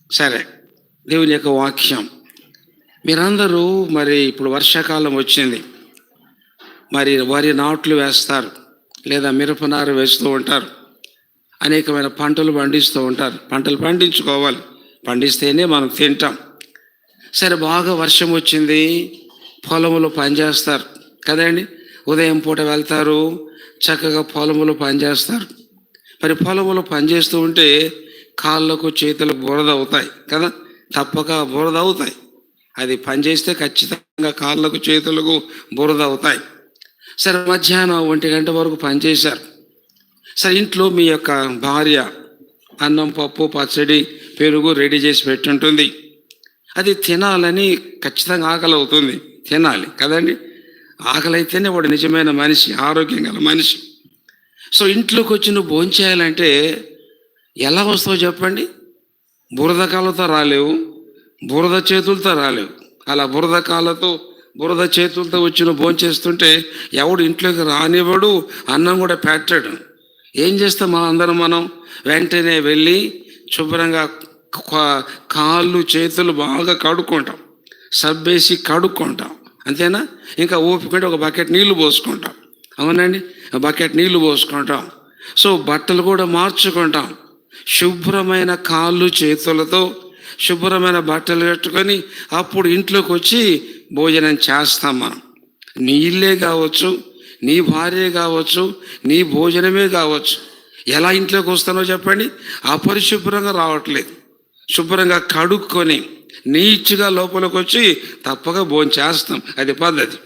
సరే, దేవుని యొక్క వాక్యం మీరందరూ మరి ఇప్పుడు వర్షాకాలం వచ్చింది, మరి వరి నాట్లు వేస్తారు, లేదా మిరపనారు వేస్తూ ఉంటారు, అనేకమైన పంటలు పండిస్తూ ఉంటారు. పంటలు పండించుకోవాలి, పండిస్తేనే మనం తింటాం. సరే, బాగా వర్షం వచ్చింది, పొలంలో పనిచేస్తారు కదండి. ఉదయం పూట వెళ్తారు, చక్కగా పొలంలో పనిచేస్తారు. మరి పొలంలో పనిచేస్తూ ఉంటే కాళ్ళకు చేతులకు బురద అవుతాయి కదా, తప్పక బురద అవుతాయి. అది పనిచేస్తే ఖచ్చితంగా కాళ్ళకు చేతులకు బురద అవుతాయి. సరే, మధ్యాహ్నం 1 గంట వరకు పనిచేశారు. సరే, ఇంట్లో మీ యొక్క భార్య అన్నం, పప్పు, పచ్చడి, పెరుగు రెడీ చేసి పెట్టుంటుంది. అది తినాలని ఖచ్చితంగా ఆకలి అవుతుంది, తినాలి కదండి. ఆకలి అయితేనే వాడు నిజమైన మనిషి, ఆరోగ్యం గల మనిషి. సో ఇంట్లోకి వచ్చి నువ్వు భోంచేయాలంటే ఎలా వస్తావు చెప్పండి? బురద కాళ్ళతో రాలేవు, బురద చేతులతో రాలేవు. అలా బురద కాళ్ళతో బురద చేతులతో వచ్చి నువ్వు భోంచేస్తుంటే ఎవడు ఇంట్లోకి రానివ్వడు, అన్నం కూడా పెట్టాడు. ఏం చేస్తాం మనం వెంటనే వెళ్ళి శుభ్రంగా కాళ్ళు చేతులు బాగా కడుక్కుంటాం, సబ్బేసి కడుక్కుంటాం, అంతేనా? ఇంకా ఓపికంటే ఒక బకెట్ నీళ్లు పోసుకుంటాం, అవునండి, బకెట్ నీళ్లు పోసుకుంటాం. సో బట్టలు కూడా మార్చుకుంటాం. శుభ్రమైన కాళ్ళు చేతులతో శుభ్రమైన బట్టలు కట్టుకొని అప్పుడు ఇంట్లోకి వచ్చి భోజనం చేస్తాం. మనం నీ ఇల్లే కావచ్చు, నీ భార్య కావచ్చు, నీ భోజనమే కావచ్చు. ఎలా ఇంట్లోకి వస్తానో చెప్పండి? అపరిశుభ్రంగా రావట్లేదు, శుభ్రంగా కడుక్కొని నీట్గా లోపలికి వచ్చి తప్పక భోజనం చేస్తాం. అది పద్ధతి,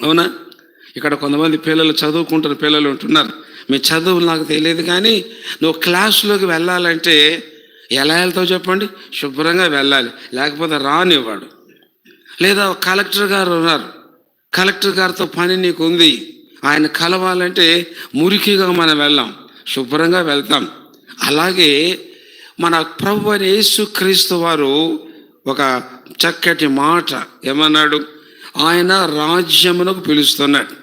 అవునా? ఇక్కడ కొంతమంది పిల్లలు చదువుకుంటున్న పిల్లలు ఉంటున్నారు. మీ చదువులు నాకు తెలియదు, కానీ నువ్వు క్లాసులోకి వెళ్ళాలంటే ఎలా వెళ్తావు చెప్పండి? శుభ్రంగా వెళ్ళాలి, లేకపోతే రానివ్వడు. లేదా కలెక్టర్ గారు ఉన్నారు, కలెక్టర్ గారితో పని నీకు ఉంది, ఆయన కలవాలంటే మురికిగా మనం వెళ్ళాం, శుభ్రంగా వెళ్తాం. అలాగే మన ప్రభు అయిన యేసుక్రీస్తు వారు ఒక చక్కటి మాట ఏమన్నాడు? ఆయన రాజ్యమునకు పిలుస్తున్నాడు.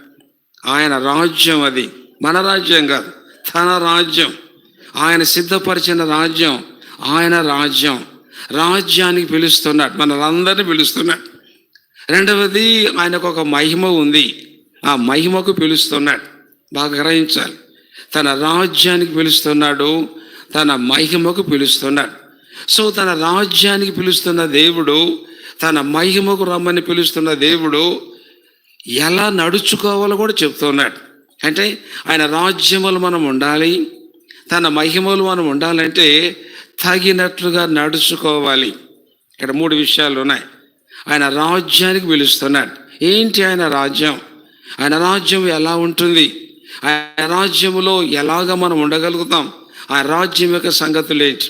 ఆయన రాజ్యం, అది మన రాజ్యం కాదు, తన రాజ్యం, ఆయన సిద్ధపరిచిన రాజ్యం, ఆయన రాజ్యం. రాజ్యానికి పిలుస్తున్నాడు, మనలందరినీ పిలుస్తున్నాడు. రెండవది, ఆయనకు ఒక మహిమ ఉంది, ఆ మహిమకు పిలుస్తున్నాడు. బాగా గ్రహించాలి. తన రాజ్యానికి పిలుస్తున్నాడు, తన మహిమకు పిలుస్తున్నాడు. సో తన రాజ్యానికి పిలుస్తున్న దేవుడు, తన మహిమకు రమ్మని పిలుస్తున్న దేవుడు ఎలా నడుచుకోవాలో కూడా చెప్తున్నాడు. అంటే ఆయన రాజ్యములు మనం ఉండాలి, తన మహిమలు మనం ఉండాలంటే తగినట్లుగా నడుచుకోవాలి. ఇక్కడ 3 విషయాలు ఉన్నాయి. ఆయన రాజ్యానికి పిలుస్తున్నాడు. ఏంటి ఆయన రాజ్యం? ఆయన రాజ్యం ఎలా ఉంటుంది? ఆయన రాజ్యములో ఎలాగ మనం ఉండగలుగుతాం? ఆ రాజ్యం యొక్క సంగతులు ఏంటి?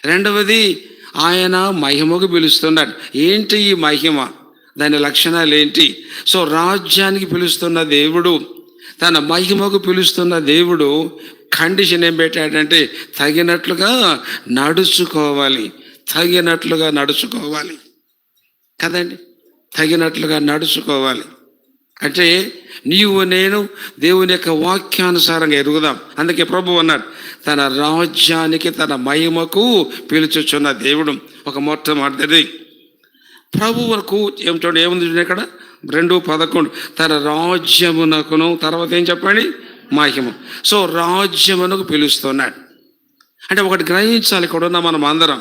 రెండవది, ఆయన మహిమకు పిలుస్తున్నాడు. ఏంటి ఈ మహిమ? దాని లక్షణాలు ఏంటి? సో రాజ్యానికి పిలుస్తున్న దేవుడు, తన మహిమకు పిలుస్తున్న దేవుడు కండిషన్ ఏం పెట్టాడంటే తగినట్లుగా నడుచుకోవాలి, తగినట్లుగా నడుచుకోవాలి కదండి, తగినట్లుగా నడుచుకోవాలి. అంటే నీవు నేను దేవుని యొక్క వాక్యానుసారంగా ఎరుగుదాం. అందుకే ప్రభు అన్నాడు, తన రాజ్యానికి తన మహిమకు పిలుచుచున్న దేవుడు. ఒక మొట్టమొదటిది ప్రభువుకు ఏముంది ఇక్కడ? 2:11 తన రాజ్యమునకును, తర్వాత ఏం చెప్పండి? మహిమ. సో రాజ్యమునకు పిలుస్తున్నాడు. అంటే ఒకటి గ్రహించాలి, ఇక్కడ ఉన్న మనం అందరం,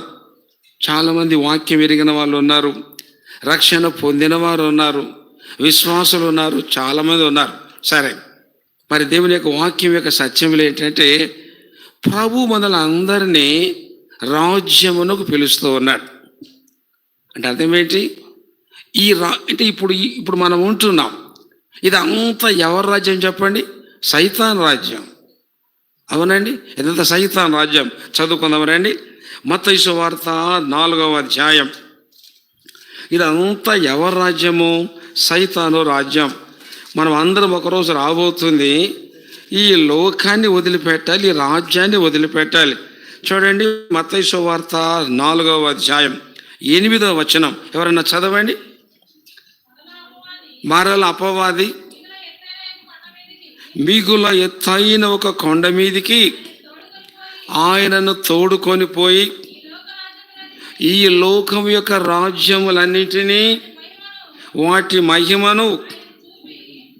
చాలామంది వాక్యం ఎరిగిన వాళ్ళు ఉన్నారు, రక్షణ పొందిన వారు ఉన్నారు, విశ్వాసులు ఉన్నారు, చాలామంది ఉన్నారు. సరే, మరి దేవుని యొక్క వాక్యం యొక్క సత్యములు ఏంటంటే ప్రభు మనల్ని అందరినీ రాజ్యమునకు పిలుస్తూ ఉన్నాడు. అంటే అర్థమేంటి? అంటే ఇప్పుడు మనం ఉంటున్నాం, ఇది అంతా ఎవరి రాజ్యం చెప్పండి? సైతాన్ రాజ్యం, అవునండి. ఇదంతా సైతాన్ రాజ్యం. చదువుకుందాం రండి. మత్తయి సువార్త 4వ అధ్యాయం. ఇదంతా ఎవరి రాజ్యము? సైతాను రాజ్యం. మనం అందరం ఒకరోజు రాబోతుంది, ఈ లోకాన్ని వదిలిపెట్టాలి, ఈ రాజ్యాన్ని వదిలిపెట్టాలి. చూడండి, మత్తయి సువార్త 4వ అధ్యాయం 8వ వచనం. ఎవరన్నా చదవండి. మరల అపవాది మిగుల ఎత్తైన ఒక కొండ మీదికి ఆయనను తోడుకొని పోయి ఈ లోకం యొక్క రాజ్యములన్నిటినీ వాటి మహిమను.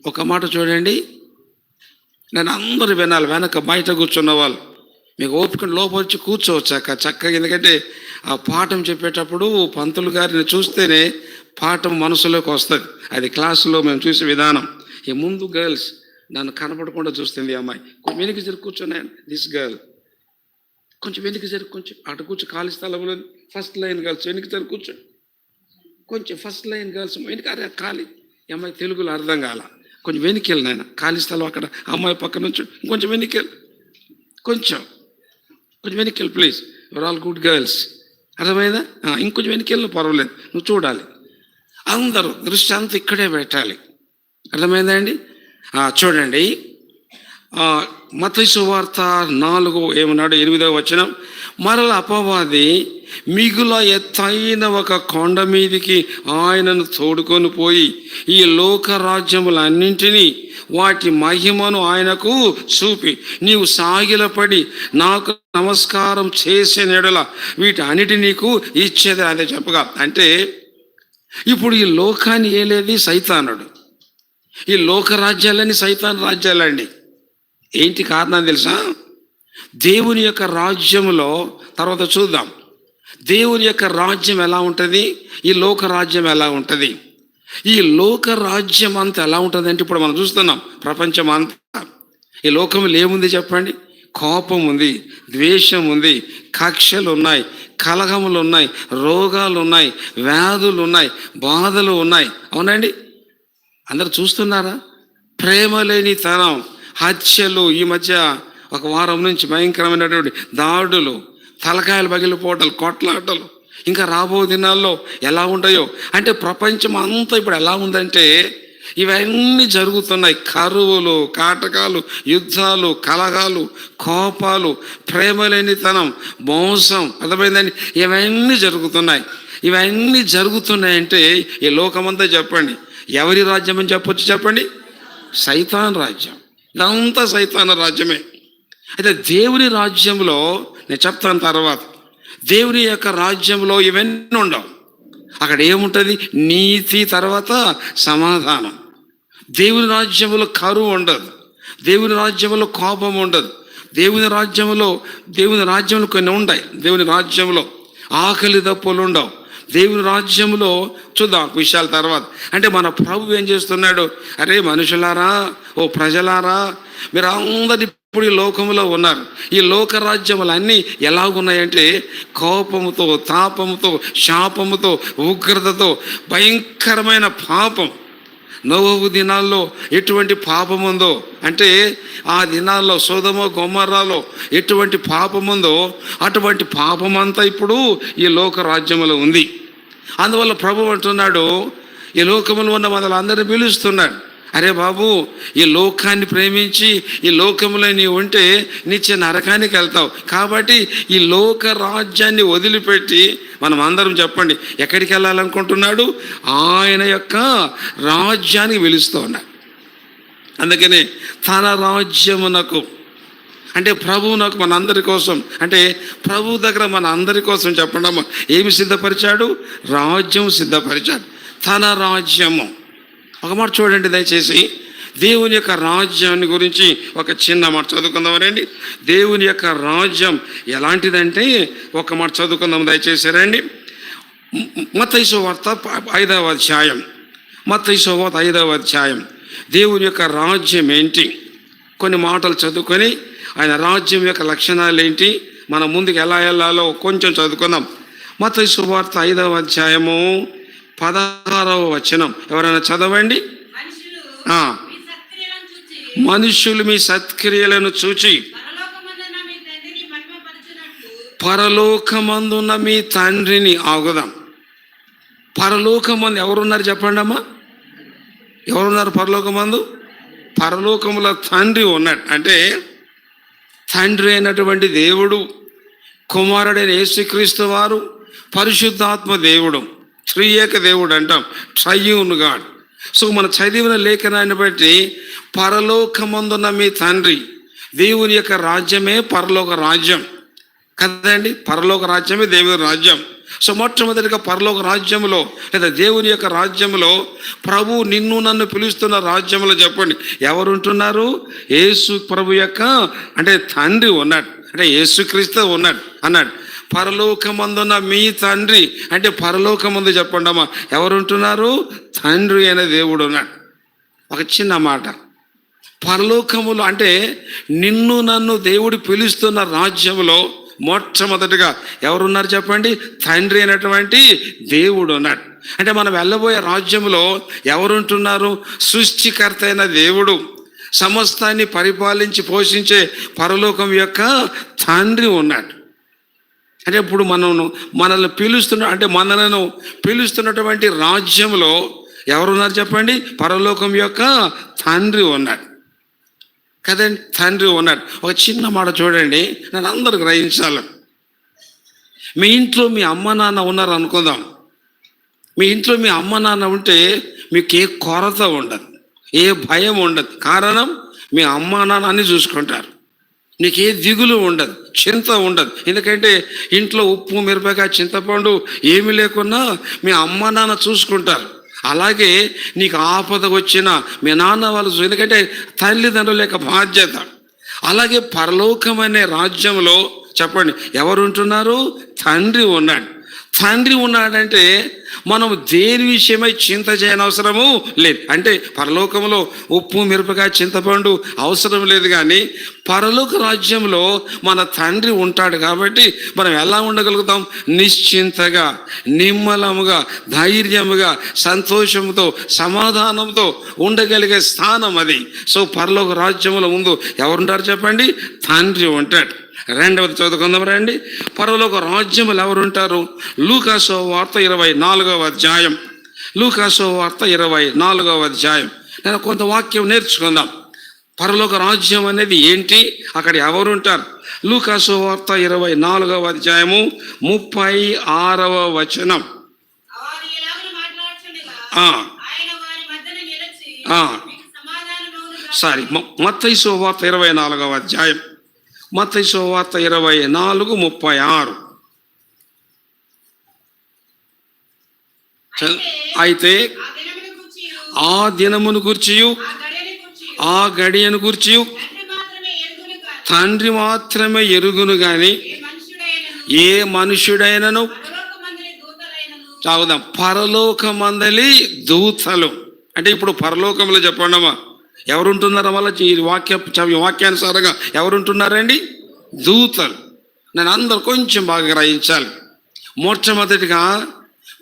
ఒక మాట చూడండి, నేను అందరూ వినాలి, వెనక బయట కూర్చున్న వాళ్ళు మీకు ఓపిక లోపల వచ్చి కూర్చోవచ్చు చక్కగా. ఎందుకంటే ఆ పాఠం చెప్పేటప్పుడు పంతులు గారిని చూస్తేనే పాఠం మనసులోకి వస్తుంది. అది క్లాసులో మేము చూసే విధానం. ఈ ముందు గర్ల్స్ నన్ను కనపడకుండా చూస్తుంది, ఈ అమ్మాయి కొంచెం వెనక్కి జరిగి కూర్చున్నాను, దిస్ గర్ల్ కొంచెం వెనక్కి జరిగి, కొంచెం అటు కూర్చో, ఖాళీ స్థలంలో ఫస్ట్ లైన్ గర్ల్స్ వెనక్కి జరిగి కూర్చో, కొంచెం ఫస్ట్ లైన్ గర్ల్స్ వెనక. అరే ఖాళీ, ఈ అమ్మాయి తెలుగులో అర్థం కాల, కొంచెం వెనక్కి వెళ్ళి నాయన, ఖాళీ స్థలం అక్కడ అమ్మాయి పక్కన నుంచి కొంచెం వెనక్కి వెళ్ళి, కొంచెం వెనక్కి వెళ్ళి please, your all good girls. అర్థమైందా? ఇంకొంచెం వెనక్కి వెళ్ళిన పర్వాలేదు, నువ్వు చూడాలి. అందరూ దృష్టి అంతా ఇక్కడే పెట్టాలి. అర్థమైందా అండి? చూడండి, మత్తయి సువార్త 4 ఏమన్నాడు, 8వ వచనం. మరల అపవాది మిగుల ఎత్తైన ఒక కొండ మీదికి ఆయనను తోడుకొని పోయి ఈ లోక రాజ్యములన్నింటినీ వాటి మహిమను ఆయనకు చూపి, నీవు సాగిలపడి నాకు నమస్కారం చేసే నెడల వీటన్నిటి నీకు ఇచ్చేది. అదే చెప్పగా, అంటే ఇప్పుడు ఈ లోకాన్ని ఏలేది సైతానుడు, ఈ లోక రాజ్యాలన్నీ సైతాన్ రాజ్యాలండి. ఏంటి కారణం తెలుసా? దేవుని యొక్క రాజ్యములో, తర్వాత చూద్దాం, దేవుని యొక్క రాజ్యం ఎలా ఉంటుంది, ఈ లోక రాజ్యం ఎలా ఉంటుంది. ఈ లోక రాజ్యం అంతా ఎలా ఉంటుంది అంటే, ఇప్పుడు మనం చూస్తున్నాం ప్రపంచం అంతా, ఈ లోకంలో ఏముంది చెప్పండి? కోపం ఉంది, ద్వేషం ఉంది, కక్షలు ఉన్నాయి, కలహములు ఉన్నాయి, రోగాలు ఉన్నాయి, వ్యాధులు ఉన్నాయి, బాధలు ఉన్నాయి. అవునండి? అందరు చూస్తున్నారా? ప్రేమ లేని తనం, హత్యలు, ఈ మధ్య ఒక వారం నుంచి భయంకరమైనటువంటి దాడులు, తలకాయలు పగిలిపోవటాలు, కొట్లాటలు, ఇంకా రాబో దినాల్లో ఎలా ఉంటాయో. అంటే ప్రపంచం అంతా ఇప్పుడు ఎలా ఉందంటే ఇవన్నీ జరుగుతున్నాయి. కరువులు, కాటకాలు, యుద్ధాలు, కలహాలు, కోపాలు, ప్రేమలేనితనం, మోసం. అర్థమైందండి? ఇవన్నీ జరుగుతున్నాయి. ఇవన్నీ జరుగుతున్నాయంటే ఈ లోకమంతా చెప్పండి ఎవరి రాజ్యం అని చెప్పొచ్చు చెప్పండి? సైతాన్ రాజ్యం. ఇదంతా సైతాన్ రాజ్యమే. అయితే దేవుని రాజ్యంలో నేను చెప్తాను తర్వాత. దేవుని యొక్క రాజ్యంలో ఇవన్నీ ఉండవు. అక్కడ ఏముంటుంది? నీతి, తర్వాత సమాధానం. దేవుని రాజ్యంలో కరువు ఉండదు, దేవుని రాజ్యంలో కోపం ఉండదు, దేవుని రాజ్యంలో కొన్ని ఉంటాయి. దేవుని రాజ్యంలో ఆకలి దప్పులు ఉండవు. దేవుని రాజ్యంలో చూద్దాం విషయాల తర్వాత. అంటే మన ప్రభు ఏం చేస్తున్నాడు? అరే మనుషులారా, ఓ ప్రజలారా, మీరు అందరి ఇప్పుడు ఈ లోకంలో ఉన్నారు. ఈ లోక రాజ్యములన్నీ ఎలాగున్నాయంటే కోపముతో, తాపముతో, శాపముతో, ఉగ్రతతో, భయంకరమైన పాపం. నోవహు దినాల్లో ఎటువంటి పాపం ఉందో, అంటే ఆ దినాల్లో సొదొమ గొమొర్రాలో ఎటువంటి పాపం ఉందో అటువంటి పాపమంతా ఇప్పుడు ఈ లోక రాజ్యములో ఉంది. అందువల్ల ప్రభు అంటున్నాడు, ఈ లోకములో ఉన్న మనలందరినీ పిలుస్తున్నాడు. అరే బాబు, ఈ లోకాన్ని ప్రేమించి ఈ లోకంలో నీవు ఉంటే నిత్య నరకానికి వెళ్తావు. కాబట్టి ఈ లోక రాజ్యాన్ని వదిలిపెట్టి మనం అందరం చెప్పండి ఎక్కడికి వెళ్ళాలనుకుంటున్నాడు? ఆయన యొక్క రాజ్యానికి పిలుస్తూ ఉన్నాడు. అందుకనే తన రాజ్యమునకు, అంటే ప్రభువునకు మన అందరి కోసం, అంటే ప్రభు దగ్గర మన అందరి కోసం చెప్పండి అమ్మ ఏమి సిద్ధపరిచాడు? రాజ్యం సిద్ధపరిచాడు. తన రాజ్యము. ఒక మాట చూడండి దయచేసి, దేవుని యొక్క రాజ్యాన్ని గురించి ఒక చిన్న మాట చదువుకుందామనండి. దేవుని యొక్క రాజ్యం ఎలాంటిదంటే ఒక మాట చదువుకుందాం దయచేసి రండి. మత్తయి సువార్త 5వ అధ్యాయం. మత్తయి సువార్త 5వ అధ్యాయం. దేవుని యొక్క రాజ్యం ఏంటి? కొన్ని మాటలు చదువుకొని ఆయన రాజ్యం యొక్క లక్షణాలు ఏంటి, మనం ముందుకు ఎలా వెళ్ళాలో కొంచెం చదువుకుందాం. మత్తయి సువార్త 5వ అధ్యాయము 16వ వచనం ఎవరైనా చదవండి. మనుషులు మీ సత్క్రియలను చూచి పరలోకమందున్న మీ తండ్రిని ఆగుదాం. పరలోకమందు ఎవరున్నారు చెప్పండి అమ్మా? ఎవరున్నారు పరలోకమందు? పరలోకముల తండ్రి ఉన్నాడు. అంటే తండ్రి అయినటువంటి దేవుడు, కుమారుడైన యేసుక్రీస్తు వారు, పరిశుద్ధాత్మ దేవుడు, త్రియేక దేవుడు అంటాం, ట్రయూన్ గాడ్. సో మన చదివిన లేఖనాన్ని బట్టి పరలోకమందున్న మీ తండ్రి, దేవుని యొక్క రాజ్యమే పరలోక రాజ్యం కదండి. పరలోక రాజ్యమే దేవుని రాజ్యం. సో మొట్టమొదటిగా పరలోక రాజ్యంలో లేదా దేవుని యొక్క రాజ్యంలో ప్రభు నిన్ను నన్ను పిలుస్తున్న రాజ్యంలో చెప్పండి ఎవరుంటున్నారు? యేసు ప్రభు యొక్క అంటే తండ్రి ఉన్నాడు, అంటే యేసుక్రీస్తు ఉన్నాడు అన్నాడు. పరలోకమందున్న మీ తండ్రి అంటే పరలోకమందు చెప్పండి అమ్మా ఎవరుంటున్నారు? తండ్రి అనే దేవుడు ఉన్నాడు. ఒక చిన్న మాట, పరలోకములు అంటే నిన్ను నన్ను దేవుడు పిలుస్తున్న రాజ్యంలో మొట్టమొదటిగా ఎవరున్నారు చెప్పండి? తండ్రి అయినటువంటి దేవుడు ఉన్నాడు. అంటే మనం వెళ్ళబోయే రాజ్యంలో ఎవరుంటున్నారు? సృష్టికర్త అయిన దేవుడు, సమస్తాన్ని పరిపాలించి పోషించే పరలోకం యొక్క తండ్రి ఉన్నాడు. అంటే ఇప్పుడు మనల్ని మనలను పిలుస్తున్నటువంటి రాజ్యంలో ఎవరున్నారు చెప్పండి? పరలోకం యొక్క తండ్రి ఉన్నాడు కదండి, తండ్రి ఉన్నాడు. ఒక చిన్న మాట చూడండి, నేను అందరూ గ్రహించాలి. మీ ఇంట్లో మీ అమ్మ నాన్న ఉన్నారు అనుకుందాం. మీ ఇంట్లో మీ అమ్మ నాన్న ఉంటే మీకు ఏ కొరత ఉండదు, ఏ భయం ఉండదు. కారణం మీ అమ్మ నాన్న అన్ని చూసుకుంటారు, నీకు ఏ దిగులు ఉండదు, చింత ఉండదు. ఎందుకంటే ఇంట్లో ఉప్పు మిరపకాయ చింతపండు ఏమి లేకున్నా మీ అమ్మ నాన్న చూసుకుంటారు. అలాగే నీకు ఆపద వచ్చినా మీ నాన్న వాళ్ళు, ఎందుకంటే తల్లిదండ్రుల యొక్క బాధ్యత. అలాగే పరలోకమనే రాజ్యంలో చెప్పండి ఎవరుంటున్నారు? తండ్రి ఉన్నాడు. తండ్రి ఉన్నాడంటే మనం దేని విషయమై చింత చేయనవసరము లేదు. అంటే పరలోకంలో ఉప్పు మిరపకాయ చింతపండు అవసరం లేదు, కానీ పరలోక రాజ్యంలో మన తండ్రి ఉంటాడు కాబట్టి మనం ఎలా ఉండగలుగుతాం? నిశ్చింతగా, నిమ్మలముగా, ధైర్యముగా, సంతోషంతో, సమాధానంతో ఉండగలిగే స్థానం అది. సో పరలోక రాజ్యంలో ముందు ఎవరుంటారు చెప్పండి? తండ్రి ఉంటాడు. రెండవది చదువుకుందాం రండి. పరలోక రాజ్యములు ఎవరుంటారు? లూకా సువార్త 24వ అధ్యాయం. లూకా సువార్త 24వ అధ్యాయం. నేను కొంత వాక్యం నేర్చుకుందాం. పరలోక రాజ్యం అనేది ఏంటి, అక్కడ ఎవరుంటారు? లూకా సువార్త 24వ అధ్యాయము 36వ వచనం. మత్తయి సువార్త 24వ అధ్యాయం, మత్తయి సువార్త 24:36. అయితే ఆ దినమును గూర్చియు ఆ గడియను గూర్చియు తండ్రి మాత్రమే ఎరుగును గాని ఏ మనుష్యుడైనను. చదువుదాం. పరలోకమందలి దూతలు అంటే ఇప్పుడు పరలోకంలో చెప్పండమ్మా ఎవరుంటున్నారో వల్ల ఈ వాక్యానుసారంగా ఎవరుంటున్నారండి? దూతలు. నేను అందరూ కొంచెం బాగా గ్రహించాలి. మొట్టమొదటిగా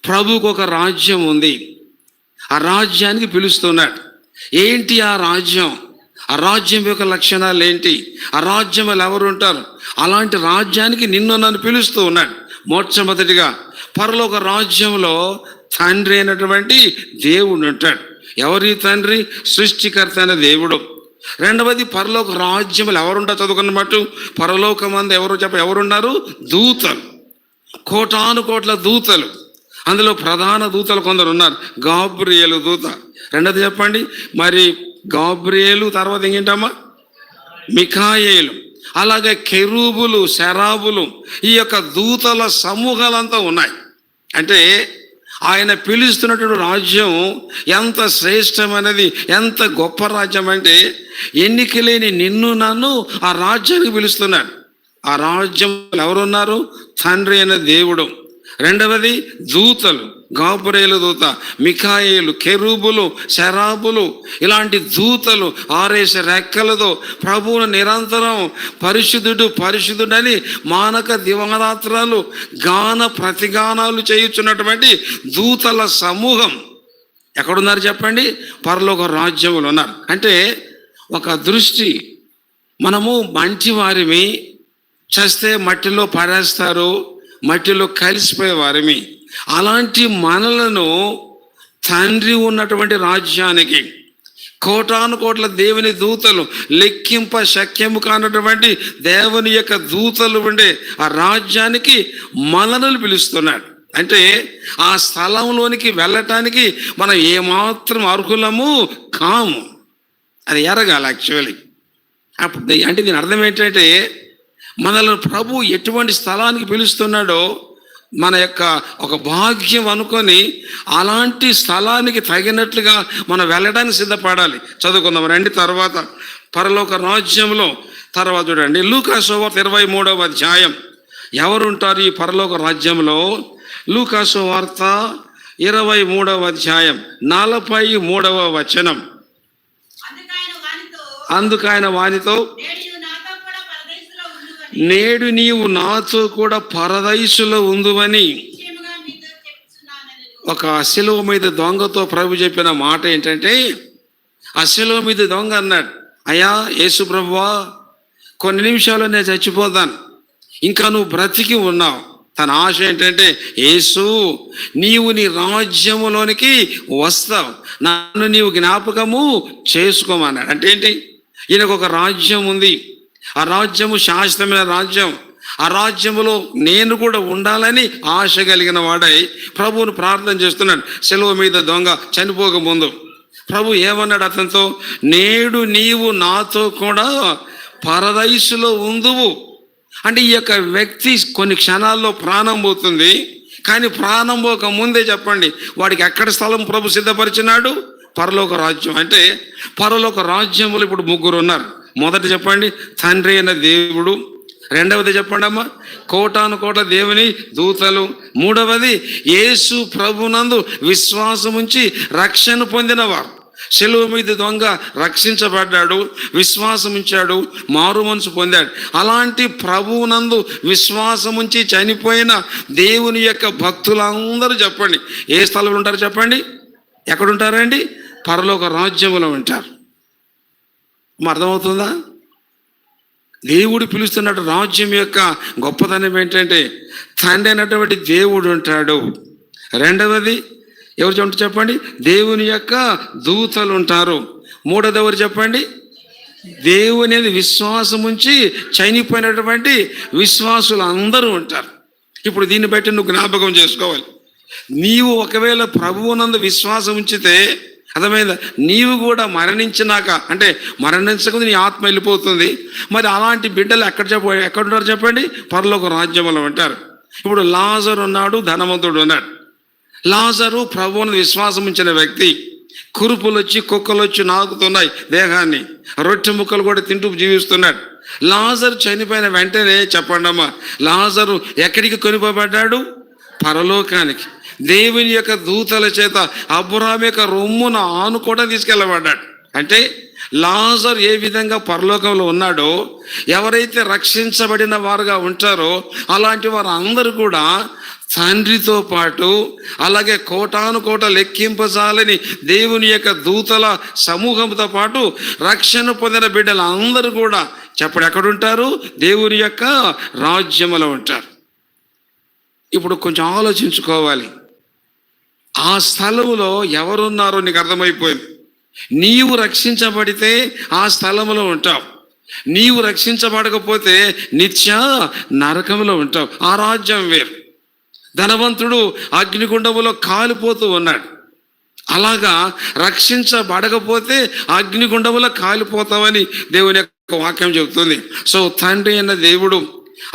ప్రభువుకు ఒక రాజ్యం ఉంది, ఆ రాజ్యానికి పిలుస్తున్నాడు. ఏంటి ఆ రాజ్యం? ఆ రాజ్యం యొక్క లక్షణాలు ఏంటి? ఆ రాజ్యంలో ఎవరుంటారు? అలాంటి రాజ్యానికి నిన్ను నన్ను పిలుస్తూ ఉన్నాడు. మొట్టమొదటిగా పరలోక రాజ్యంలో తండ్రి అయినటువంటి దేవుడు ఉంటాడు. ఎవరి తండ్రి? సృష్టికర్త అయిన దేవుడు. రెండవది పరలోక రాజ్యములు ఎవరుంటారు? చదువుకున్నట్టు పరలోకమందు ఎవరున్నారు? దూతలు, కోటాను కోట్ల దూతలు. అందులో ప్రధాన దూతలు కొందరు ఉన్నారు. గాబ్రియేలు దూత. రెండవది చెప్పండి మరి గాబ్రియేలు, తర్వాత ఏంటమ్మా? మిఖాయేలు. అలాగే కెరూబులు, శరాబులు, ఈ యొక్క దూతల సమూహాలంతా ఉన్నాయి. అంటే ఆయన పిలుస్తున్నటువంటి రాజ్యం ఎంత శ్రేష్టమైనది, ఎంత గొప్ప రాజ్యం అంటే ఎన్నిక లేని నిన్ను నన్ను ఆ రాజ్యానికి పిలుస్తున్నాడు. ఆ రాజ్యం ఎవరున్నారు? తండ్రి అయిన దేవుడు. రెండవది దూతలు, గాబ్రియేలు దూత, మిఖాయేలు, కెరూబులు, శరాబులు, ఇలాంటి దూతలు 6 రెక్కలతో ప్రభువును నిరంతరం పరిశుద్ధుడు పరిశుద్ధుడని మానక దివారాత్రాలు గాన ప్రతిగానాలు చేయుచున్నటువంటి దూతల సమూహం ఎక్కడున్నారు చెప్పండి? పరలోక రాజ్యములు ఉన్నారు. అంటే ఒక దృష్టి, మనము మంచి వారిమి, చస్తే మట్టిలో పడేస్తారు, మట్టిలో కలిసిపోయే వారిమి. అలాంటి మనలను తండ్రి ఉన్నటువంటి రాజ్యానికి, కోటాను కోట్ల దేవుని దూతలు, లెక్కింప శక్యము కానటువంటి దేవుని యొక్క దూతలు ఉండే ఆ రాజ్యానికి మనల్ని పిలుస్తున్నాడు. అంటే ఆ స్థలంలోనికి వెళ్ళటానికి మనం ఏమాత్రం అర్హులము కాము. అది ఎరగాలి యాక్చువల్లీ. అప్పుడు అంటే దీని అర్థం ఏంటంటే మనల్ని ప్రభు ఎటువంటి స్థలానికి పిలుస్తున్నాడో మన యొక్క ఒక భాగ్యం అనుకొని అలాంటి స్థలానికి తగినట్లుగా మనం వెళ్ళడానికి సిద్ధపడాలి. చదువుకుందాం రండి. తర్వాత పరలోక రాజ్యంలో తర్వాత చూడండి, లూకా సువార్త 23వ అధ్యాయం. ఎవరుంటారు ఈ పరలోక రాజ్యంలో? లూకా సువార్త 23వ అధ్యాయం 43వ వచనం. అందుకైన వానితో, నేడు నీవు నాతో కూడా పరదైసులో ఉందువని. ఒక శిలువ మీద దొంగతో ప్రభు చెప్పిన మాట ఏంటంటే, ఆ శిలువ మీద దొంగ అన్నాడు, అయ్యా యేసు ప్రభువా, కొన్ని నిమిషాల్లో నేను చచ్చిపోతాను, ఇంకా నువ్వు బ్రతికి ఉన్నావు. తన ఆశ ఏంటంటే, యేసు నీవు నీ రాజ్యములోనికి వస్తావు, నన్ను నీవు జ్ఞాపకము చేసుకోమన్నాడు. అంటే ఏంటి? ఈయనకు ఒక రాజ్యం ఉంది, ఆ రాజ్యము శాశ్వతమైన రాజ్యం. ఆ రాజ్యములో నేను కూడా ఉండాలని ఆశ కలిగిన వాడై ప్రభువును ప్రార్థన చేస్తున్నాడు. సెలవు మీద దొంగ చనిపోక ముందు ప్రభు ఏమన్నాడు అతనితో? నేడు నీవు నాతో కూడా పరదైసులో ఉందువు. అంటే ఈ యొక్క వ్యక్తి కొన్ని క్షణాల్లో ప్రాణం పోతుంది, కానీ ప్రాణం పోక ముందే చెప్పండి వాడికి ఎక్కడ స్థలం ప్రభు సిద్ధపరిచినాడు? పరలోక రాజ్యం. అంటే పరలోక రాజ్యములు ఇప్పుడు ముగ్గురు ఉన్నారు. మొదటి చెప్పండి, తండ్రి అయిన దేవుడు. రెండవది చెప్పండి అమ్మా, కోటాను కోట దేవుని దూతలు. మూడవది యేసు ప్రభునందు విశ్వాసం ఉంచి రక్షణ పొందినవారు. శిలువ మీద దొంగ రక్షించబడ్డాడు, విశ్వాసం ఉంచాడు, మారు మనసు పొందాడు. అలాంటి ప్రభువునందు విశ్వాసం ఉంచి చనిపోయిన దేవుని యొక్క భక్తులందరూ చెప్పండి ఏ స్థలంలో ఉంటారు? చెప్పండి, ఎక్కడుంటారండి? పరలోక రాజ్యంలో ఉంటారు. అర్థమవుతుందా? దేవుడు పిలుస్తున్నట్టు రాజ్యం యొక్క గొప్పతనం ఏంటంటే, తండ్రి అయినటువంటి దేవుడు ఉంటాడు. రెండవది ఎవరు చెప్పండి? దేవుని యొక్క దూతలు ఉంటారు. మూడవది ఎవరు చెప్పండి? దేవుని విశ్వాసం ఉంచి చనిపోయినటువంటి విశ్వాసులు అందరూ ఉంటారు. ఇప్పుడు దీన్ని బట్టి నువ్వు జ్ఞాపకం చేసుకోవాలి. నీవు ఒకవేళ ప్రభువునందు విశ్వాసం ఉంచితే అర్థమైందా? నీవు కూడా మరణించినాక, అంటే మరణించకుండా నీ ఆత్మ వెళ్ళిపోతుంది. మరి అలాంటి బిడ్డలు ఎక్కడున్నారు చెప్పండి? పరలోక రాజ్యంలో ఉంటారు. ఇప్పుడు లాజరు ఉన్నాడు, ధనవంతుడు ఉన్నాడు. లాజరు ప్రభువుని విశ్వాసం ఉంచిన వ్యక్తి. కురుపులు వచ్చి కుక్కలు వచ్చి నాకుతున్నాయి దేహాన్ని, రొట్టె ముక్కలు కూడా తింటూ జీవిస్తున్నాడు. లాజరు చనిపోయిన వెంటనే చెప్పండి అమ్మా, లాజరు ఎక్కడికి కొనిపోబడ్డాడు? పరలోకానికి. దేవుని యొక్క దూతల చేత అబ్రాహాము యొక్క రొమ్మున ఆనుకోవడం తీసుకెళ్ళబడ్డాడు. అంటే లాజరు ఏ విధంగా పరలోకంలో ఉన్నాడో, ఎవరైతే రక్షించబడిన వారుగా ఉంటారో అలాంటి వారు అందరూ కూడా తండ్రితో పాటు, అలాగే కోటాను కోట లెక్కింపజాలని దేవుని యొక్క దూతల సమూహంతో పాటు రక్షణ పొందిన బిడ్డలు అందరూ కూడా చెప్పండి ఎక్కడుంటారు? దేవుని యొక్క రాజ్యములో ఉంటారు. ఇప్పుడు కొంచెం ఆలోచించుకోవాలి. ఆ స్థలములో ఎవరున్నారో నీకు అర్థమైపోయింది. నీవు రక్షించబడితే ఆ స్థలములో ఉంటావు, నీవు రక్షించబడకపోతే నిత్య నరకములో ఉంటావు. ఆ రాజ్యం వేరు. ధనవంతుడు అగ్నిగుండములో కాలిపోతూ ఉన్నాడు. అలాగా రక్షించబడకపోతే అగ్నిగుండములో కాలిపోతావని దేవుని యొక్క వాక్యం చెబుతుంది. సో తండ్రి అయిన దేవుడు,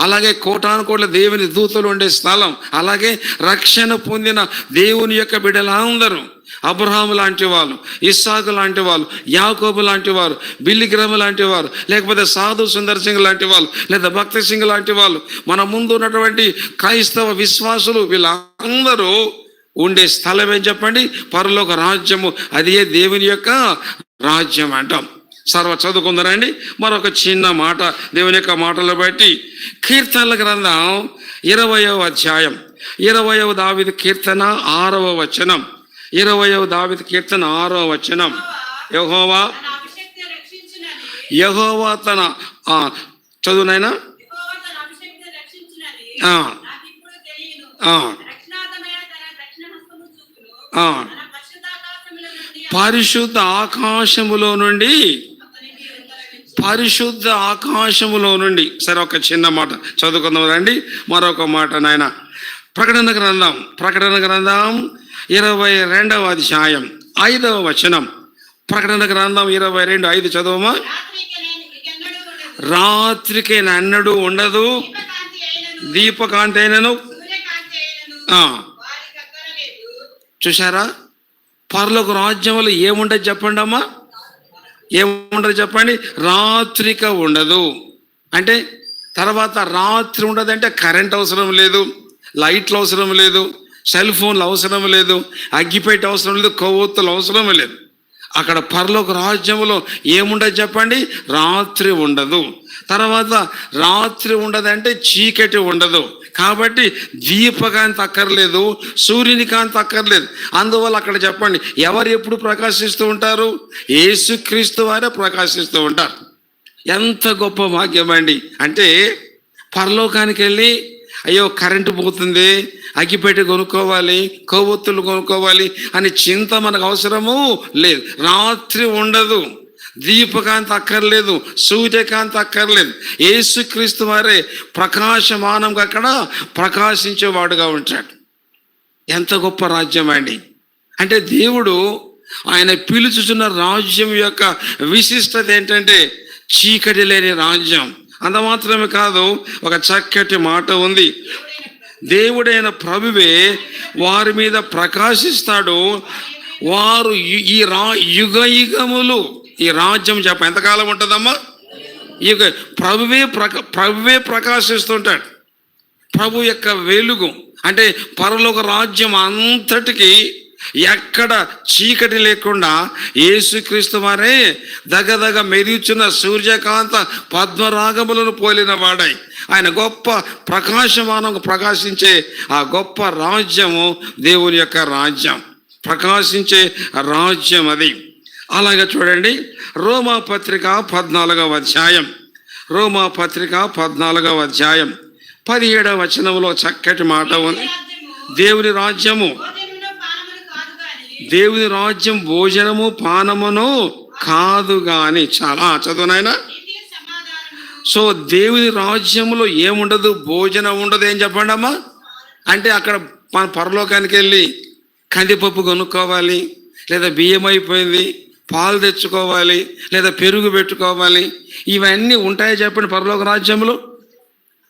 అలాగే కోటాను కోట్ల దేవుని దూతలు ఉండే స్థలం, అలాగే రక్షణ పొందిన దేవుని యొక్క బిడ్డలందరూ, అబ్రహాము లాంటి వాళ్ళు, ఇస్సాకు లాంటి వాళ్ళు, యాకోబు లాంటి వారు, బిల్లిగ్రహం లాంటి వారు, లేకపోతే సాధు సుందర్ సింగ్ లాంటి వాళ్ళు, లేదా భక్త సింగ్ లాంటి వాళ్ళు, మన ముందు ఉన్నటువంటి క్రైస్తవ విశ్వాసులు, వీళ్ళందరూ ఉండే స్థలం ఏం చెప్పండి? పరలోక రాజ్యము. అదే దేవుని యొక్క రాజ్యం అంటాం. చదువుకుందరండి మరొక చిన్న మాట దేవుని యొక్క మాటలు బట్టి. కీర్తనల గ్రంథం 20వ అధ్యాయం 20వ దావీదు కీర్తన 6వ వచనం. 20వ దావీదు కీర్తన 6వ వచనం. యెహోవా తన చదువునైనా పరిశుద్ధ ఆకాశములో నుండి, పరిశుద్ధ ఆకాశములో నుండి. సరే, ఒక చిన్న మాట చదువుకుందాం రండి. మరొక మాట నాయన. ప్రకటన గ్రంథం 22వ అధ్యాయం 5వ వచనం. ప్రకటన గ్రంథం 22:5 చదువుమా. రాత్రికి నన్నడు ఉండదు, దీపకాంతి అయినను ఆ, చూసారా? పరలోక రాజ్యంలో ఏముండదు చెప్పండి అమ్మా, ఏముండదు చెప్పండి? రాత్రిక ఉండదు. అంటే తర్వాత రాత్రి ఉండదంటే కరెంట్ అవసరం లేదు, లైట్లు అవసరం లేదు, సెల్ ఫోన్లు అవసరం లేదు, అగ్గిపెట్టి అవసరం లేదు, కొవ్వొత్తులు అవసరం లేదు. అక్కడ పరలోక రాజ్యంలో ఏముండదు చెప్పండి? రాత్రి ఉండదు. తర్వాత రాత్రి ఉండదంటే చీకటి ఉండదు. కాబట్టి దీపకాంతి అక్కర్లేదు, సూర్యుని కాంతి అక్కర్లేదు. అందువల్ల అక్కడ చెప్పండి, ఎవరు ఎప్పుడు ప్రకాశిస్తూ ఉంటారు? యేసుక్రీస్తు వారే ప్రకాశిస్తూ ఉంటారు. ఎంత గొప్ప భాగ్యం అండి! అంటే పరలోకానికి వెళ్ళి అయ్యో కరెంటు పోతుంది, అగ్గిపెట్టి కొనుక్కోవాలి, కొవ్వొత్తులు కొనుక్కోవాలి అని చింత మనకు అవసరము లేదు. రాత్రి ఉండదు, దీపకాంతి అక్కర్లేదు, సూర్యకాంతి అక్కర్లేదు. యేసుక్రీస్తు వారే ప్రకాశమానంగా అక్కడ ప్రకాశించేవాడుగా ఉంటాడు. ఎంత గొప్ప రాజ్యం అండి! అంటే దేవుడు ఆయన పిలుచుచున్న రాజ్యం యొక్క విశిష్టత ఏంటంటే చీకటి లేని రాజ్యం. అంత మాత్రమే కాదు, ఒక చక్కటి మాట ఉంది, దేవుడైన ప్రభువే వారి మీద ప్రకాశిస్తాడు, వారు యుగ యుగములు ఈ రాజ్యం చెప్ప ఎంతకాలం ఉంటుందమ్మా? ప్రభువే ప్రకాశిస్తుంటాడు. ప్రభు యొక్క వెలుగు అంటే పరలోక రాజ్యం అంతటికి ఎక్కడ చీకటి లేకుండా యేసుక్రీస్తు వారే దగదగ మెరుగుచున్న సూర్యకాంత పద్మరాగములను పోలిన వాడై ఆయన గొప్ప ప్రకాశమానంగా ప్రకాశించే ఆ గొప్ప రాజ్యము దేవుని యొక్క రాజ్యం, ప్రకాశించే రాజ్యం అది. అలాగే చూడండి, రోమా పత్రిక 14వ అధ్యాయం, రోమా పత్రిక 14వ అధ్యాయం 17వ వచనంలో చక్కటి మాట ఉంది. దేవుని రాజ్యము, దేవుని రాజ్యం భోజనము పానమును కాదు గాని. చాలా చదువునైనా. సో దేవుని రాజ్యంలో ఏముండదు? భోజనం ఉండదు. ఏం చెప్పండి అమ్మా? అంటే అక్కడ మన పరలోకానికి వెళ్ళి కందిపప్పు కొనుక్కోవాలి, లేదా బియ్యం అయిపోయింది పాలు తెచ్చుకోవాలి, లేదా పెరుగు పెట్టుకోవాలి, ఇవన్నీ ఉంటాయో చెప్పండి పరలోక రాజ్యంలో?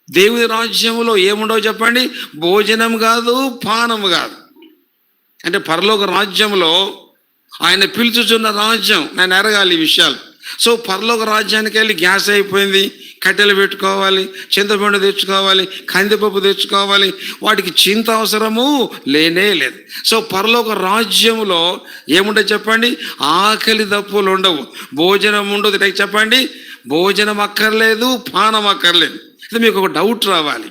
దేవుని రాజ్యంలో ఏముండవు చెప్పండి? భోజనం కాదు, పానము కాదు. అంటే పరలోక రాజ్యంలో ఆయన పిలుచుచున్న రాజ్యం, నేను ఎరగాలి ఈ విషయాలు. సో పరలోక రాజ్యానికి వెళ్ళి గ్యాస్ అయిపోయింది, కట్టెలు పెట్టుకోవాలి, చింతపండు తెచ్చుకోవాలి, కందిపప్పు తెచ్చుకోవాలి, వాటికి చింత అవసరము లేనే లేదు. సో పరలోక రాజ్యంలో ఏముండదు చెప్పండి? ఆకలి దప్పులు ఉండవు, భోజనం ఉండదు. చెప్పండి, భోజనం అక్కర్లేదు, పానం అక్కర్లేదు. ఇది మీకు ఒక డౌట్ రావాలి,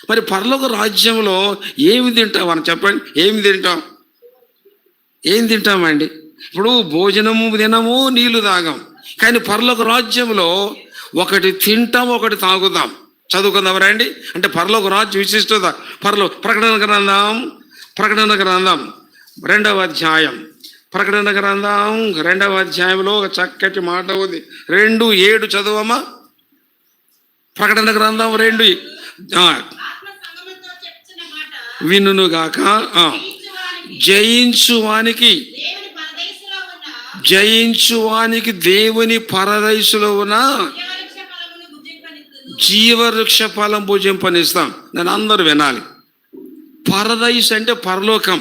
మరి పరలోక రాజ్యంలో ఏమి తింటాం అని చెప్పండి? ఏం తింటామండి? ఇప్పుడు భోజనము తినము, నీళ్లు తాగం. కానీ పరలోక రాజ్యంలో ఒకటి తింటాం, ఒకటి తాగుతాం. చదువుకుందాం రండి. అంటే పరలోక రాజ్య విశిష్టత. ప్రకటన గ్రంథం 2వ అధ్యాయం, ప్రకటన గ్రంథం 2వ అధ్యాయంలో ఒక చక్కటి మాట ఉంది. 2:7 చదువమ్మా. ప్రకటన గ్రంథం 2 వినుగాక. జయించువానికి దేవుని పరదైసులో ఉన్న జీవవృక్ష ఫలం భుజింపనిస్తాం. నేను అందరూ వినాలి. పరదైసు అంటే పరలోకం,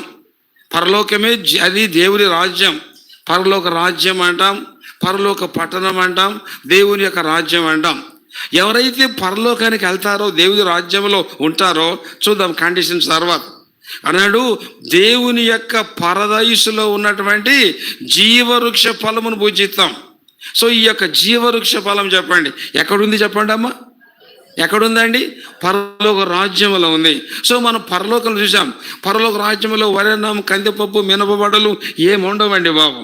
పరలోకమే అది దేవుని రాజ్యం. పరలోక రాజ్యం అంటాం, పరలోక పట్టణం అంటాం, దేవుని యొక్క రాజ్యం అంటాం. ఎవరైతే పరలోకానికి వెళ్తారో, దేవుని రాజ్యంలో ఉంటారో, చూద్దాం కండిషన్స్ తర్వాత. అన్నాడు, దేవుని యొక్క పరదైసులో ఉన్నటువంటి జీవవృక్ష ఫలమును భుజిస్తాం. సో ఈ యొక్క జీవవృక్ష ఫలం చెప్పండి ఎక్కడుంది? చెప్పండి అమ్మా, ఎక్కడుందండి? పరలోక రాజ్యంలో ఉంది. సో మనం పరలోకం చూసాం. పరలోక రాజ్యంలో వరన్నం, కందిపప్పు, మినపబడలు ఏమి ఉండవండి బాబు.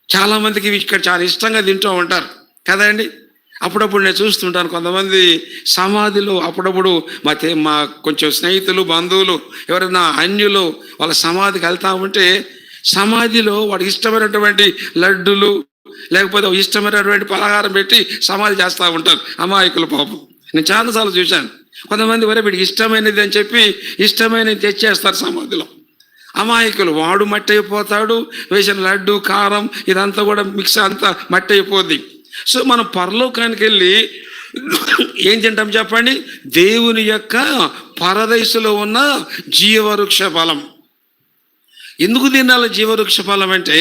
చాలామందికి ఇక్కడ చాలా ఇష్టంగా తింటూ ఉంటారు కదండి. అప్పుడప్పుడు నేను చూస్తుంటాను, కొంతమంది సమాధిలో అప్పుడప్పుడు మా కొంచెం స్నేహితులు, బంధువులు, ఎవరైనా అన్యులు వాళ్ళ సమాధికి వెళ్తా ఉంటే సమాధిలో వాడికి ఇష్టమైనటువంటి లడ్డులు లేకపోతే ఇష్టమైనటువంటి పలహారం పెట్టి సమాధి చేస్తూ ఉంటారు అమాయకులు పాపం. నేను చాలాసార్లు చూశాను. కొంతమంది వరే వీడికి ఇష్టమైనది అని చెప్పి ఇష్టమైనది తెచ్చేస్తారు సమాధిలో. అమాయకులు, వాడు మట్టి అయిపోతాడు, వేసిన లడ్డు, కారం ఇదంతా కూడా మిక్స్ అంతా మట్టి అయిపోద్ది. సో మనం పరలోకానికి వెళ్ళి ఏం తింటాం చెప్పండి? దేవుని యొక్క పరదైసులో ఉన్న జీవవృక్ష ఫలం. ఎందుకు తినాలి జీవవృక్ష ఫలం అంటే,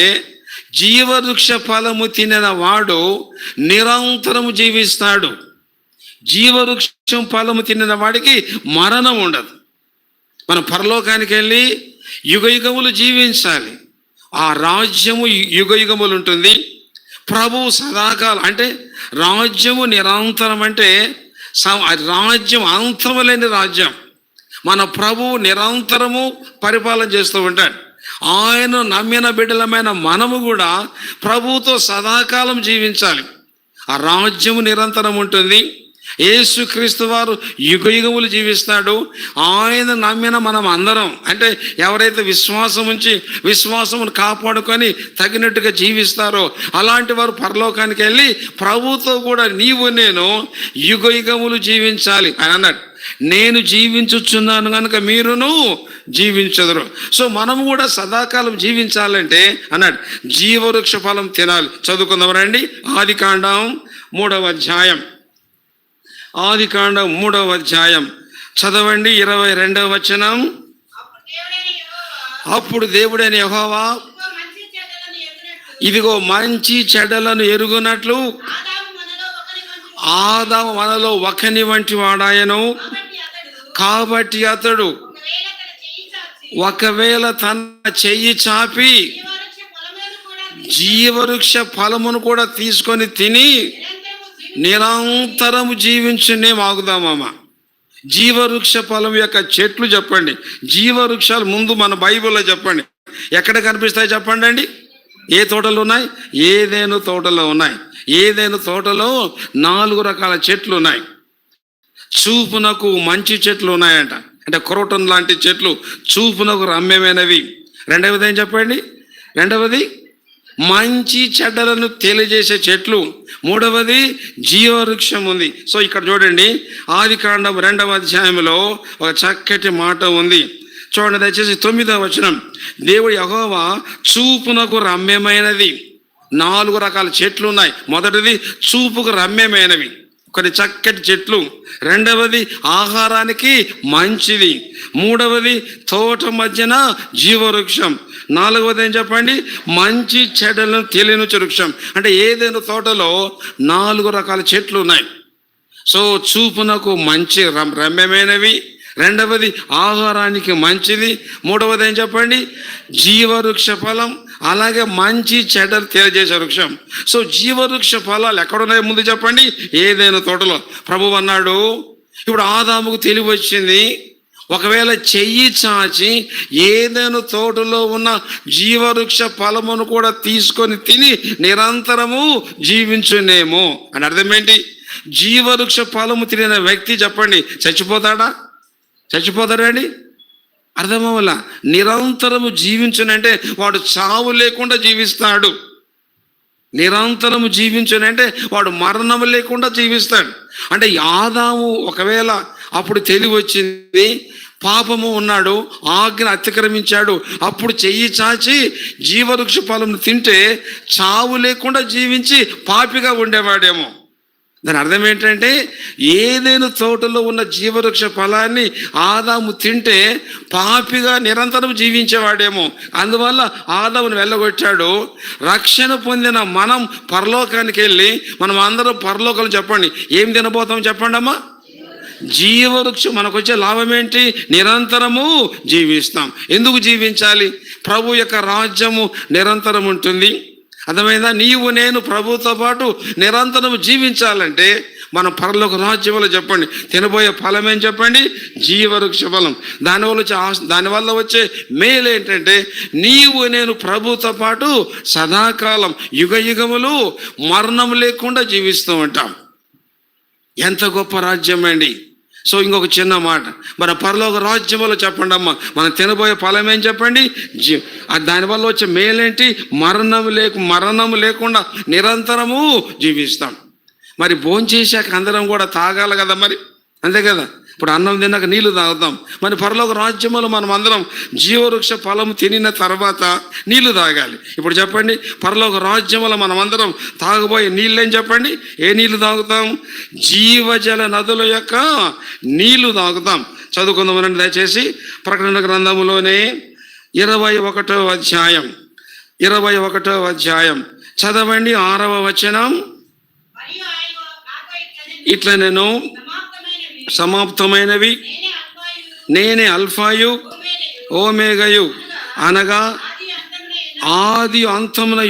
జీవవృక్ష ఫలము తినిన వాడు నిరంతరము జీవిస్తాడు. జీవవృక్షం ఫలము తినిన వాడికి మరణం ఉండదు. మనం పరలోకానికి వెళ్ళి యుగయుగములు జీవించాలి. ఆ రాజ్యము యుగయుగములు ఉంటుంది. ప్రభువు సదాకాలం, అంటే రాజ్యము నిరంతరం, అంటే రాజ్యం అంతము లేని రాజ్యం. మన ప్రభువు నిరంతరము పరిపాలన చేస్తూ ఉంటాడు. ఆయన నమ్మిన బిడ్డలమైన మనము కూడా ప్రభువుతో సదాకాలం జీవించాలి. ఆ రాజ్యము నిరంతరం ఉంటుంది. యేసుక్రీస్తు వారు యుగయుగములు జీవిస్తాడు. ఆయన నమ్మిన మనం అందరం, అంటే ఎవరైతే విశ్వాసం ఉంచి విశ్వాసమును కాపాడుకొని తగినట్టుగా జీవిస్తారో అలాంటి వారు పరలోకానికి వెళ్ళి ప్రభుతో కూడా నీవు నేను యుగయుగములు జీవించాలి అని అన్నాడు. నేను జీవించుచున్నాను కనుక మీరును జీవించదురు. సో మనము కూడా సదాకాలం జీవించాలంటే అన్నాడు జీవవృక్ష ఫలం తినాలి. చదువుకుందాం రండి. ఆదికాండం 3వ అధ్యాయం. ఆదికాండం 3వ అధ్యాయం చదవండి. 22వ వచనం. అప్పుడు దేవుడైన యెహోవా ఇదిగో మంచి చెడ్డలను ఎరుగునట్లు ఆదాము మనలో ఒకని వంటి వాడాయను. కాబట్టి అతడు ఒకవేళ తన చెయ్యి చాపి జీవవృక్ష ఫలమును కూడా తీసుకొని తిని నిరంతరము జీవించునే ఆగుదామమ్మ. జీవవృక్ష ఫలం యొక్క చెట్లు చెప్పండి. జీవవృక్షాలు ముందు మన బైబిల్లో చెప్పండి. ఎక్కడ కనిపిస్తాయి చెప్పండి అండి? ఏ తోటలు ఉన్నాయి? ఏదైనా తోటలో ఉన్నాయి. ఏదైనా తోటలో 4 రకాల చెట్లు ఉన్నాయి. చూపునకు మంచి చెట్లు ఉన్నాయంట, అంటే క్రోటన్ లాంటి చెట్లు, చూపునకు రమ్యమైనవి. రెండవది ఏం చెప్పండి? రెండవది మంచి చెడ్డలను తెలియజేసే చెట్లు. మూడవది జీవవృక్షం ఉంది. సో ఇక్కడ చూడండి, ఆదికాండం 2వ అధ్యాయంలో ఒక చక్కటి మాట ఉంది. చూడండి దయచేసి 9వ వచనం. దేవుడు యెహోవా చూపునకు రమ్యమైనది. 4 రకాల చెట్లు ఉన్నాయి. మొదటిది చూపుకు రమ్యమైనవి, కొన్ని చక్కటి చెట్లు. రెండవది ఆహారానికి మంచిది. మూడవది తోట మధ్యన జీవవృక్షం. 4వది ఏం చెప్పండి? మంచి చెడ్డలను తెలియని వృక్షం. అంటే ఏదైనా తోటలో 4 రకాల చెట్లు ఉన్నాయి. సో చూపునకు మంచి రమ్యమైనవి, రెండవది ఆహారానికి మంచిది, మూడవది ఏం చెప్పండి? జీవవృక్ష ఫలం, అలాగే మంచి చెడ్డలు తెలియజేసే వృక్షం. సో జీవవృక్ష ఫలాలు ఎక్కడున్నాయో ముందు చెప్పండి. ఏదైనా తోటలో. ప్రభువు అన్నాడు, ఇప్పుడు ఆదాముకు తెలివి వచ్చింది, ఒకవేళ చెయ్యి చాచి ఏదైనా తోటలో ఉన్న జీవవృక్ష ఫలమును కూడా తీసుకొని తిని నిరంతరము జీవించునేమో అని అర్థం ఏంటి? జీవవృక్ష ఫలము తినిన వ్యక్తి చెప్పండి చచ్చిపోతాడా? చచ్చిపోతాడండి? అర్థమవల్ల. నిరంతరము జీవించునంటే వాడు చావు లేకుండా జీవిస్తాడు. నిరంతరము జీవించునంటే వాడు మరణము లేకుండా జీవిస్తాడు. అంటే ఆదాము ఒకవేళ అప్పుడు తెలివి వచ్చింది, పాపము ఉన్నాడు, ఆజ్ఞ అతిక్రమించాడు, అప్పుడు చెయ్యి చాచి జీవవృక్ష ఫలం తింటే చావు లేకుండా జీవించి పాపిగా ఉండేవాడేమో. దాని అర్థం ఏంటంటే ఏదైనా తోటలో ఉన్న జీవవృక్ష ఫలాన్ని ఆదాము తింటే పాపిగా నిరంతరం జీవించేవాడేమో. అందువల్ల ఆదామును వెళ్ళగొట్టాడు. రక్షణ పొందిన మనం పరలోకానికి వెళ్ళి మనం అందరం పరలోకం చెప్పండి ఏం తినబోతాం చెప్పండి అమ్మా? జీవవృక్షం. మనకు వచ్చే లాభం ఏంటి? నిరంతరము జీవిస్తాం. ఎందుకు జీవించాలి? ప్రభు యొక్క రాజ్యము నిరంతరం ఉంటుంది. అర్థమైందా? నీవు నేను ప్రభుతో పాటు నిరంతరం జీవించాలంటే మనం పరలోక రాజ్యంలో చెప్పండి తినబోయే ఫలం ఏం చెప్పండి? జీవవృక్ష ఫలం. దానివల్ల వచ్చే మేలు ఏంటంటే నీవు నేను ప్రభుతో పాటు సదాకాలం యుగయుగములు మరణం లేకుండా జీవిస్తూ ఉంటాం. ఎంత గొప్ప రాజ్యం అండి! సో ఇంకొక చిన్న మాట, మన పరలోక రాజ్యంలో చెప్పండి అమ్మ మనం తినబోయే ఫలం ఏం చెప్పండి? దానివల్ల వచ్చే మేలేంటి? మరణము లేకుండా నిరంతరము జీవిస్తాం. మరి భోంచేసాక అందరం కూడా తాగాలి కదా మరి, అంతే కదా? ఇప్పుడు అన్నం తిన్నాక నీళ్లు తాగుతాం. మరి పరలోక రాజ్యంలో మనం అందరం జీవవృక్ష ఫలం తినిన తర్వాత నీళ్లు తాగాలి. ఇప్పుడు చెప్పండి, పరలోక రాజ్యంలో మనం అందరం తాగబోయే నీళ్ళేం చెప్పండి? ఏ నీళ్లు తాగుతాం? జీవజల నదుల యొక్క నీళ్లు తాగుతాం. చదువుకుందామనండి దయచేసి. ప్రకటన గ్రంథములోనే 21వ అధ్యాయం, 21వ అధ్యాయం చదవండి, 6వ వచనం. ఇట్లా నేను సమాప్తమైనవి నేనే అల్ఫాయు ఓమేగయు, అనగా ఆది అంతమున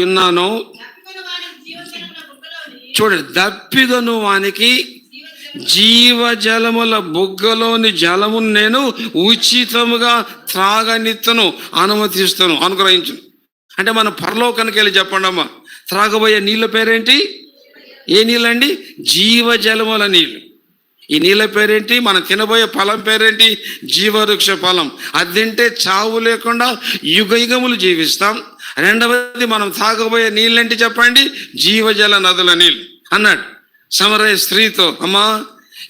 ఉన్నాను. చూడండి, దప్పిగను వానికి జీవజలముల బుగ్గలోని జలమును నేను ఉచితముగా త్రాగనిత్తును, అనుమతిస్తాను, అనుగ్రహించును. అంటే మనం పరలోకానికి వెళ్ళి చెప్పండి అమ్మా, త్రాగబోయే నీళ్ళ పేరేంటి? ఏ నీళ్ళండి? జీవజలముల నీళ్ళు. ఈ నీళ్ళ పేరేంటి? మనం తినబోయే ఫలం పేరేంటి? జీవవృక్ష ఫలం. అది తింటే చావు లేకుండా యుగయుగములు జీవిస్తాం. రెండవది మనం తాగబోయే నీళ్ళేంటి చెప్పండి? జీవజల నదుల నీళ్ళు అన్నాడు సమరయ స్త్రీతో. అమ్మా,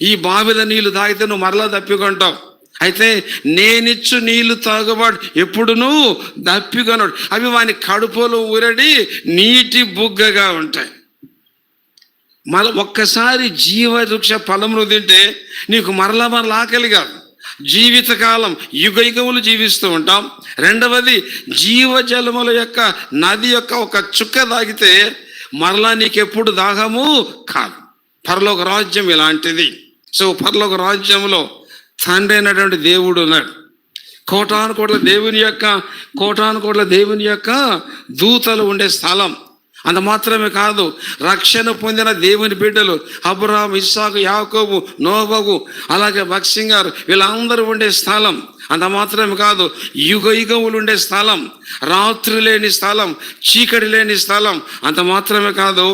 ఈ బావిల నీళ్లు తాగితే నువ్వు మరలా దప్పికొంటావు. అయితే నేనిచ్చు నీళ్లు తాగబాడు ఎప్పుడునూ దప్పికొనడు. అవి వాని కడుపులో ఊరడి నీటి బుగ్గగా ఉంటాయి. మళ్ళీ ఒక్కసారి జీవవృక్ష ఫలమును తింటే నీకు మరలా ఆకలి కాదు, జీవితకాలం యుగయుగములు జీవిస్తూ ఉంటాం. రెండవది, జీవజలముల యొక్క నది యొక్క ఒక చుక్క తాగితే మరలా నీకెప్పుడు దాహము కాదు. పరలోక రాజ్యం ఇలాంటిది. సో పరలోక రాజ్యంలో తండ్రి అయినటువంటి దేవుడు ఉన్నాడు. కోటాను కోట్ల దేవుని యొక్క దూతలు ఉండే స్థలం. అంత మాత్రమే కాదు, రక్షణ పొందిన దేవుని బిడ్డలు అబ్రహాము, ఇస్సాకు, యాకోబు, నోబగు, అలాగే భక్సింగ్ గారు, వీళ్ళందరూ ఉండే స్థలం. అంత మాత్రమే కాదు, యుగయుగములు ఉండే స్థలం, రాత్రి లేని స్థలం, చీకటి లేని స్థలం. అంత మాత్రమే కాదు,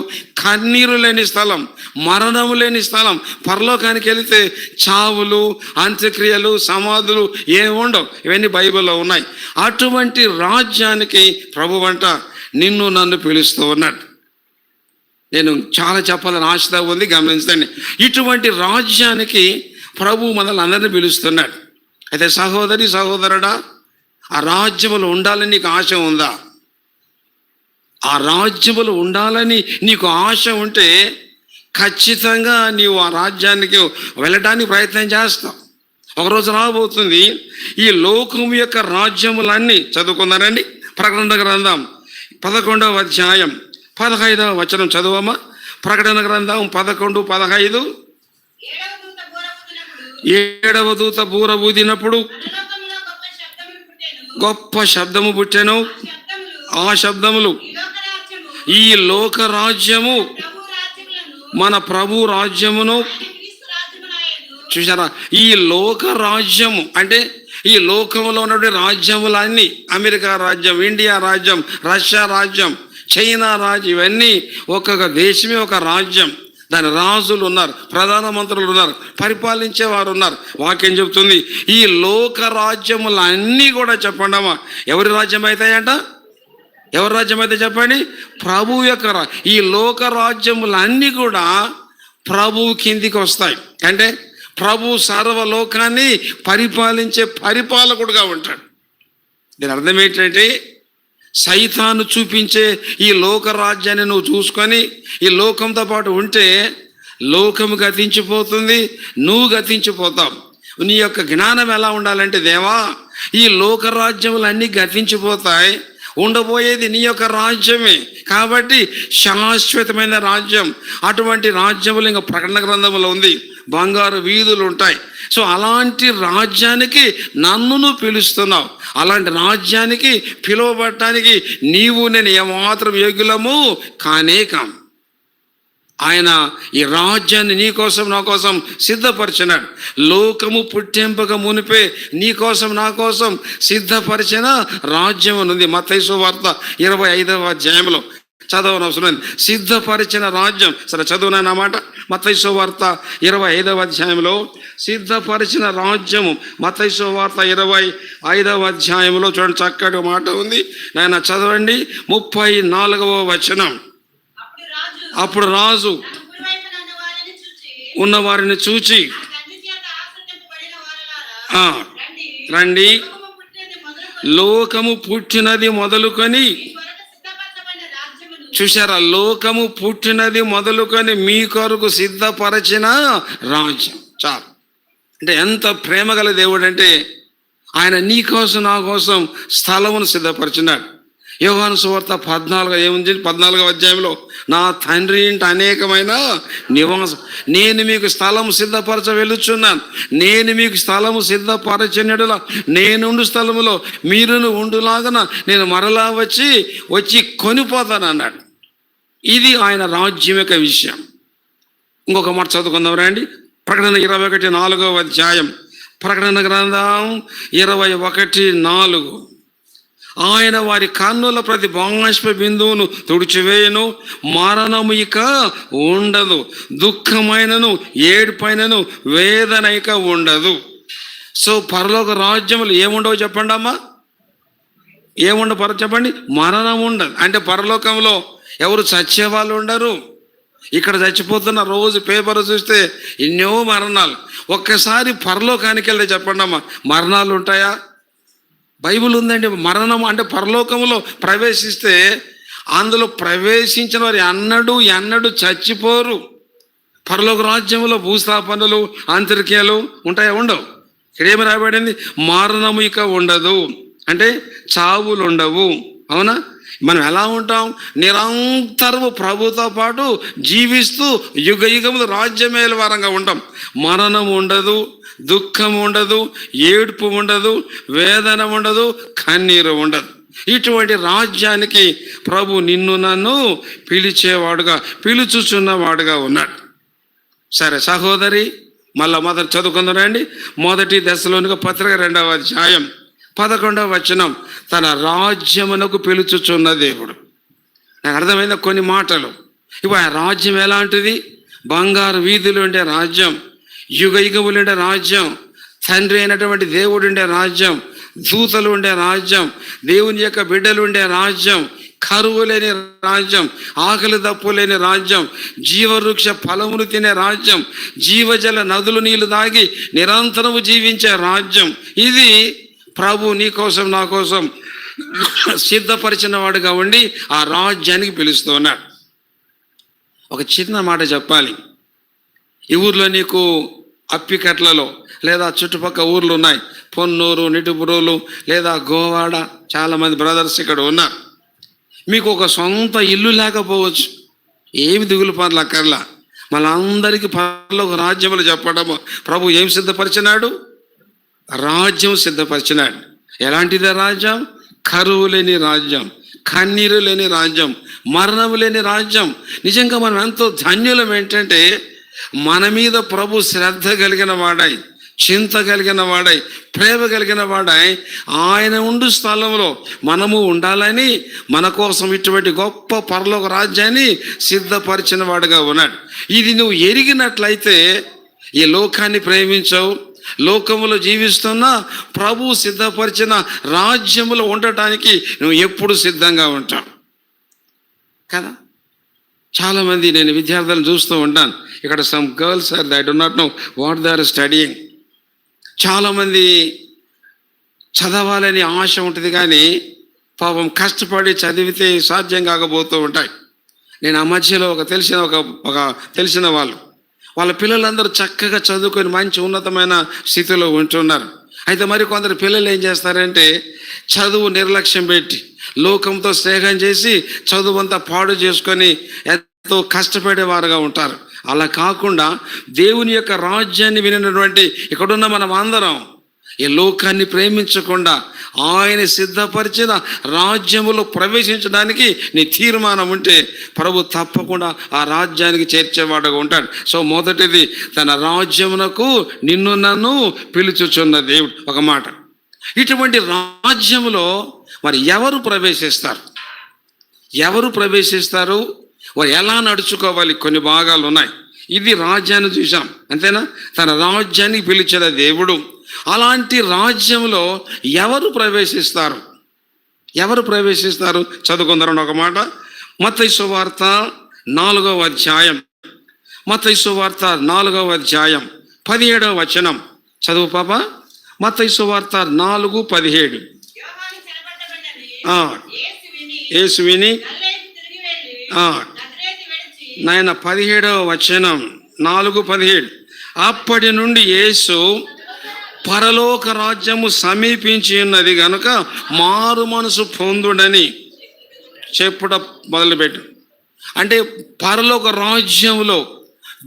కన్నీరు లేని స్థలం, మరణము లేని స్థలం. పరలోకానికి వెళితే చావులు, అంత్యక్రియలు, సమాధులు ఏమి ఉండవు. ఇవన్నీ బైబిల్లో ఉన్నాయి. అటువంటి రాజ్యానికి ప్రభువంట నిన్ను నన్ను పిలుస్తూ ఉన్నాడు. నేను చాలా చెప్పాలని ఆశతో ఉంది, గమనించండి. ఇటువంటి రాజ్యానికి ప్రభు మనల్ని అందరినీ పిలుస్తున్నాడు. అయితే సహోదరి, సహోదరుడా, ఆ రాజ్యములు ఉండాలని నీకు ఆశ ఉందా? ఆ రాజ్యములు ఉండాలని నీకు ఆశ ఉంటే ఖచ్చితంగా నీవు ఆ రాజ్యానికి వెళ్ళడానికి ప్రయత్నం చేస్తావు. ఒకరోజు రాబోతుంది, ఈ లోకం యొక్క రాజ్యములన్నీ చదువుకున్నారండి. ప్రకటన గ్రంథం 11వ అధ్యాయం 15వ వచనం చదువమ్మా. ప్రకటన గ్రంథం 11:15. 7వ దూత బూర ఊదినప్పుడు గొప్ప శబ్దము పుట్టెను. ఆ శబ్దములు ఈ లోక రాజ్యము, మన ప్రభు రాజ్యమును. చూసారా, ఈ లోక రాజ్యము అంటే ఈ లోకంలో ఉన్నటువంటి రాజ్యములన్నీ, అమెరికా రాజ్యం, ఇండియా రాజ్యం, రష్యా రాజ్యం, చైనా రాజ్యం, ఇవన్నీ ఒక్కొక్క దేశమే ఒక రాజ్యం. దాని రాజులు ఉన్నారు, ప్రధానమంత్రులు ఉన్నారు, పరిపాలించే వారు ఉన్నారు. వాక్యం చెబుతుంది, ఈ లోక రాజ్యములన్నీ కూడా చెప్పండమ్మా ఎవరి రాజ్యం అవుతాయంట? ఎవరి రాజ్యం అయితే చెప్పండి? ప్రభు యొక్క. ఈ లోక రాజ్యములన్నీ కూడా ప్రభు కిందికి వస్తాయి. అంటే ప్రభు సర్వలోకాన్ని పరిపాలించే పరిపాలకుడుగా ఉంటాడు. దీని అర్థం ఏంటంటే, సైతాను చూపించే ఈ లోక రాజ్యాన్ని నువ్వు చూసుకొని ఈ లోకంతో పాటు ఉంటే లోకము గతించిపోతుంది, నువ్వు గతించిపోతావు. నీ యొక్క జ్ఞానం ఎలా ఉండాలంటే, దేవా, ఈ లోక రాజ్యములు అన్నీ గతించిపోతాయి, ఉండబోయేది నీ యొక్క రాజ్యమే. కాబట్టి శాశ్వతమైన రాజ్యం, అటువంటి రాజ్యములు ఇంకా ప్రకటన గ్రంథంలో ఉంది. బంగారు వీధులు ఉంటాయి. సో అలాంటి రాజ్యానికి నన్ను పిలుస్తున్నావు. అలాంటి రాజ్యానికి పిలువబడటానికి నీవు నేను ఏమాత్రం యోగ్యులము కానే కాం. ఆయన ఈ రాజ్యాన్ని నీ కోసం నా కోసం సిద్ధపరిచినాడు. లోకము పుట్టింపక మునిపే నీ కోసం నా కోసం సిద్ధపరిచిన రాజ్యం ఉంది. మత్తయి సువార్త 25వ అధ్యాయంలో చదవనవసరం. సిద్ధపరిచిన రాజ్యం. సరే చదువునా మాట. మత్తయి సువార్త 25వ అధ్యాయంలో సిద్ధపరిచిన రాజ్యము. మత్తయి సువార్త 25వ అధ్యాయంలో చూడండి, చక్కటి మాట ఉంది. నాయన చదవండి 34వ వచనం. అప్పుడు రాజు ఉన్నవారిని చూచి ఆ, రండి, లోకము పుట్టినది మొదలుకొని, చూశారా, లోకము పుట్టినది మొదలుకొని మీ కొరకు సిద్ధపరచిన రాజ్యం. చాలు. అంటే ఎంత ప్రేమ గల దేవుడు అంటే ఆయన నీ కోసం నా కోసం స్థలమును సిద్ధపరిచినాడు. యోహాను సువార్త 14వ అధ్యాయంలో నా తండ్రి ఇంటి అనేకమైన నివాసం, నేను మీకు స్థలము సిద్ధపరచ వెళుచున్నాను, నేను మీకు స్థలము సిద్ధపరచినడులా నేనుండు స్థలములో మీరును ఉండులాగన నేను మరలా వచ్చి కొనిపోతాను అన్నాడు. ఇది ఆయన రాజ్యం యొక్క విషయం. ఇంకొక మాట చదువుకుందాం రండి. ప్రకటన 21:4వ అధ్యాయం. ప్రకటన గ్రంథం 21:4. ఆయన వారి కన్నుల ప్రతి బాష్ప బిందువును తుడిచివేయను, మరణము ఇక ఉండదు, దుఃఖమైనను ఏడుపైనను వేదన ఇక ఉండదు. సో పరలోక రాజ్యములు ఏముండవు చెప్పండి అమ్మా, ఏముండవు చెప్పండి. మరణం ఉండదు. అంటే పరలోకంలో ఎవరు చచ్చేవాళ్ళు ఉండరు. ఇక్కడ చచ్చిపోతున్న రోజు పేపర్ చూస్తే ఎన్నో మరణాలు. ఒక్కసారి పరలోకానికి వెళ్తే చెప్పండి అమ్మా, మరణాలు ఉంటాయా? బైబిల్ ఉందండి. మరణం అంటే పరలోకంలో ప్రవేశిస్తే అందులో ప్రవేశించిన వారు ఎన్నడూ చచ్చిపోరు. పరలోక రాజ్యంలో భూస్థాపనలు అంతరిక్యాలు ఉంటాయా? ఉండవు. ఇక్కడేమి రాబడింది? మరణము ఇక ఉండదు, అంటే చావులు ఉండవు. అవునా? మనం ఎలా ఉంటాం? నిరంతరము ప్రభుతో పాటు జీవిస్తూ యుగ యుగములు రాజ్యమేల వారంగా ఉంటాం. మరణం ఉండదు, దుఃఖం ఉండదు, ఏడుపు ఉండదు, వేదన ఉండదు, కన్నీరు ఉండదు. ఇటువంటి రాజ్యానికి ప్రభు నిన్ను నన్ను పిలుచుచున్నవాడుగా ఉన్నాడు. సరే సహోదరి, మళ్ళా మొదటి చదువుకుందారండి. 1 దశలోనిక పత్రిక 2వ అధ్యాయం 11వ వచనం. తన రాజ్యమునకు పిలుచుచున్న దేవుడు. నాకు అర్థమైన కొన్ని మాటలు. ఇప్పుడు ఆ రాజ్యం ఎలాంటిది? బంగారు వీధులు ఉండే రాజ్యం, యుగ యుగములు ఉండే రాజ్యం, తండ్రి అయినటువంటి దేవుడు ఉండే రాజ్యం, దూతలు ఉండే రాజ్యం, దేవుని యొక్క బిడ్డలు ఉండే రాజ్యం, కరువు లేని రాజ్యం, ఆకలి దప్పు లేని రాజ్యం, జీవవృక్ష ఫలములు తినే రాజ్యం, జీవజల నదులు నీళ్లు తాగి నిరంతరము జీవించే రాజ్యం. ఇది ప్రభు నీ కోసం నా కోసం సిద్ధపరిచిన వాడుగా ఉండి ఆ రాజ్యానికి పిలుస్తూ ఉన్నాడు. ఒక చిన్న మాట చెప్పాలి. ఈ ఊర్లో నీకు అప్పికట్లలో లేదా చుట్టుపక్కల ఊర్లు ఉన్నాయి, పొన్నూరు, నిటుపురులు లేదా గోవాడ, చాలామంది బ్రదర్స్ ఇక్కడ ఉన్నారు. మీకు ఒక సొంత ఇల్లు లేకపోవచ్చు, ఏమి దిగులు పనులు అక్కర్లా. మనందరికీ పరలోక రాజ్యములు చెప్పడము ప్రభు ఏం సిద్ధపరిచినాడు? రాజ్యం సిద్ధపరిచినాడు. ఎలాంటిదే రాజ్యం? కరువు లేని రాజ్యం, కన్నీరు లేని రాజ్యం, మరణము లేని రాజ్యం. నిజంగా మనం ఎంతో ధన్యులం. ఏంటంటే మన మీద ప్రభు శ్రద్ధ కలిగిన వాడై, చింత కలిగిన వాడై, ప్రేమ కలిగిన వాడై ఆయన ఉండు స్థలంలో మనము ఉండాలని మన కోసం ఇటువంటి గొప్ప పరలోక రాజ్యాన్ని సిద్ధపరిచిన వాడుగా ఉన్నాడు. ఇది నువ్వు ఎరిగినట్లయితే ఈ లోకాన్ని ప్రేమించవు, లోకములో జీవిస్తున్న ప్రభు సిద్ధపరిచిన రాజ్యములో ఉండటానికి నువ్వు ఎప్పుడు సిద్ధంగా ఉంటావు కదా. చాలామంది నేను విద్యార్థులను చూస్తూ ఉంటాను. ఇక్కడ some girls are I do not know what they are studying. చాలామంది చదవాలని ఆశ ఉంటుంది, కానీ పాపం కష్టపడి చదివితే సాధ్యం కాకపోతూ ఉంటాయి. నేను ఆ మధ్యలో ఒక తెలిసిన వాళ్ళ పిల్లలందరూ చక్కగా చదువుకొని మంచి ఉన్నతమైన స్థితిలో ఉంటున్నారు. అయితే మరి కొందరు పిల్లలు ఏం చేస్తారంటే చదువు నిర్లక్ష్యం పెట్టి లోకంతో స్నేహం చేసి చదువు అంతా పాడు చేసుకొని ఎంతో కష్టపడేవారుగా ఉంటారు. అలా కాకుండా దేవుని యొక్క రాజ్యాన్ని వినినటువంటి ఇక్కడున్న మనం అందరం ఈ లోకాన్ని ప్రేమించకుండా ఆయన సిద్ధపరిచిన రాజ్యములో ప్రవేశించడానికి నీ తీర్మానం ఉంటే ప్రభు తప్పకుండా ఆ రాజ్యానికి చేర్చేవాడుగా ఉంటాడు. సో మొదటిది, తన రాజ్యమునకు నిన్ను నన్ను పిలుచుచున్న దేవుడు. ఒక మాట, ఇటువంటి రాజ్యములో మరి ఎవరు ప్రవేశిస్తారు, వారు ఎలా నడుచుకోవాలి, కొన్ని భాగాలు ఉన్నాయి. ఇది రాజ్యాన్ని చూసాం, అంతేనా? తన రాజ్యానికి పిలిచిన దేవుడు. అలాంటి రాజ్యంలో ఎవరు ప్రవేశిస్తారు? చదువుకుందాం ఒక మాట. మత్తయి సువార్త 4వ అధ్యాయం, 4వ అధ్యాయం 17వ వచనం. చదువు పాప. మత్తయి సువార్త 4:17. యేసు విని నాయన 17వ వచనం 4:17. అప్పటి నుండి యేసు పరలోక రాజ్యము సమీపించి ఉన్నది గనుక మారు మనసు పొందుడని చెప్పుట మొదలుపెట్టు. అంటే పరలోక రాజ్యములో,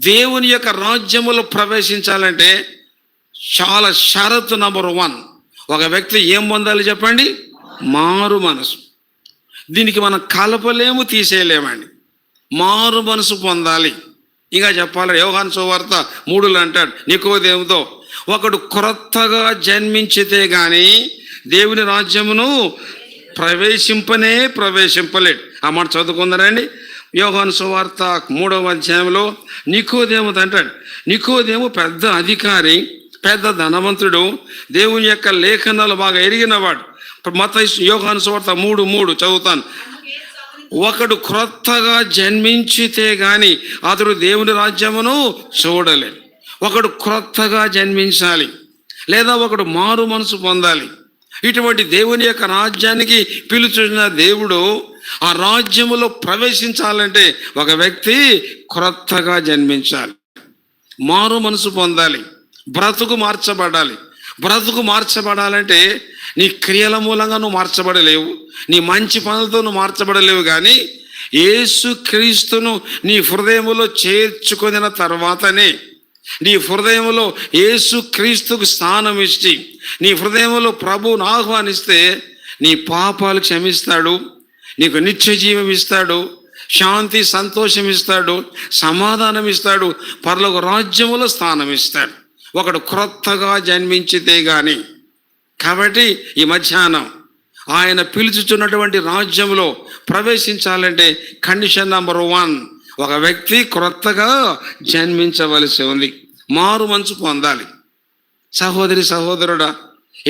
దేవుని యొక్క రాజ్యములో ప్రవేశించాలంటే చాలా షరతు నంబర్ 1. ఒక వ్యక్తి ఏం పొందాలి చెప్పండి? మారు మనసు. దీనికి మనం కలపలేము, తీసేయలేమండి. మారు మనసు పొందాలి. ఇంకా చెప్పాలి, యోహాను సువార్త 3లో అంటాడు నికోదేముతో, ఒకడు క్రొత్తగా జన్మించితే గాని దేవుని రాజ్యమును ప్రవేశింపలేడు. ఆ మాట చదువుకుందరండి. యోహాను సువార్త 3వ అధ్యాయంలో నికోదేముతో అంటాడు. నికోదేము పెద్ద అధికారి, పెద్ద ధనవంతుడు, దేవుని యొక్క లేఖనాలు బాగా ఎరిగినవాడు. మత్తయి యోహాను సువార్త 3:3 చదువుతాను. ఒకడు క్రొత్తగా జన్మించితే గాని అతడు దేవుని రాజ్యమును చూడలేడు. ఒకడు క్రొత్తగా జన్మించాలి, లేదా ఒకడు మారు మనసు పొందాలి. ఇటువంటి దేవుని యొక్క రాజ్యానికి పిలుచున్న దేవుడు ఆ రాజ్యములో ప్రవేశించాలంటే ఒక వ్యక్తి క్రొత్తగా జన్మించాలి, మారు మనసు పొందాలి, బ్రతుకు మార్చబడాలి. బ్రతుకు మార్చబడాలంటే నీ క్రియల మూలంగా నువ్వు మార్చబడలేవు, నీ మంచి పనులతో నువ్వు మార్చబడలేవు. కానీ యేసు క్రీస్తును నీ హృదయములో చేర్చుకొనిన తర్వాతనే, నీ హృదయంలో యేసు క్రీస్తుకు స్థానం ఇచ్చి నీ హృదయంలో ప్రభువును ఆహ్వానిస్తే నీ పాపాలు క్షమిస్తాడు, నీకు నిత్య జీవం ఇస్తాడు, శాంతి సంతోషం ఇస్తాడు, సమాధానం ఇస్తాడు, పరలోక రాజ్యములో స్థానం ఇస్తాడు. ఒకడు క్రొత్తగా జన్మించితే గాని. కాబట్టి ఈ మధ్యాహ్నం ఆయన పిలుచుచున్నటువంటి రాజ్యంలో ప్రవేశించాలంటే కండిషన్ నంబర్ 1, ఒక వ్యక్తి క్రొత్తగా జన్మించవలసి ఉంది, మారు మనసు పొందాలి. సహోదరి సహోదరుడా,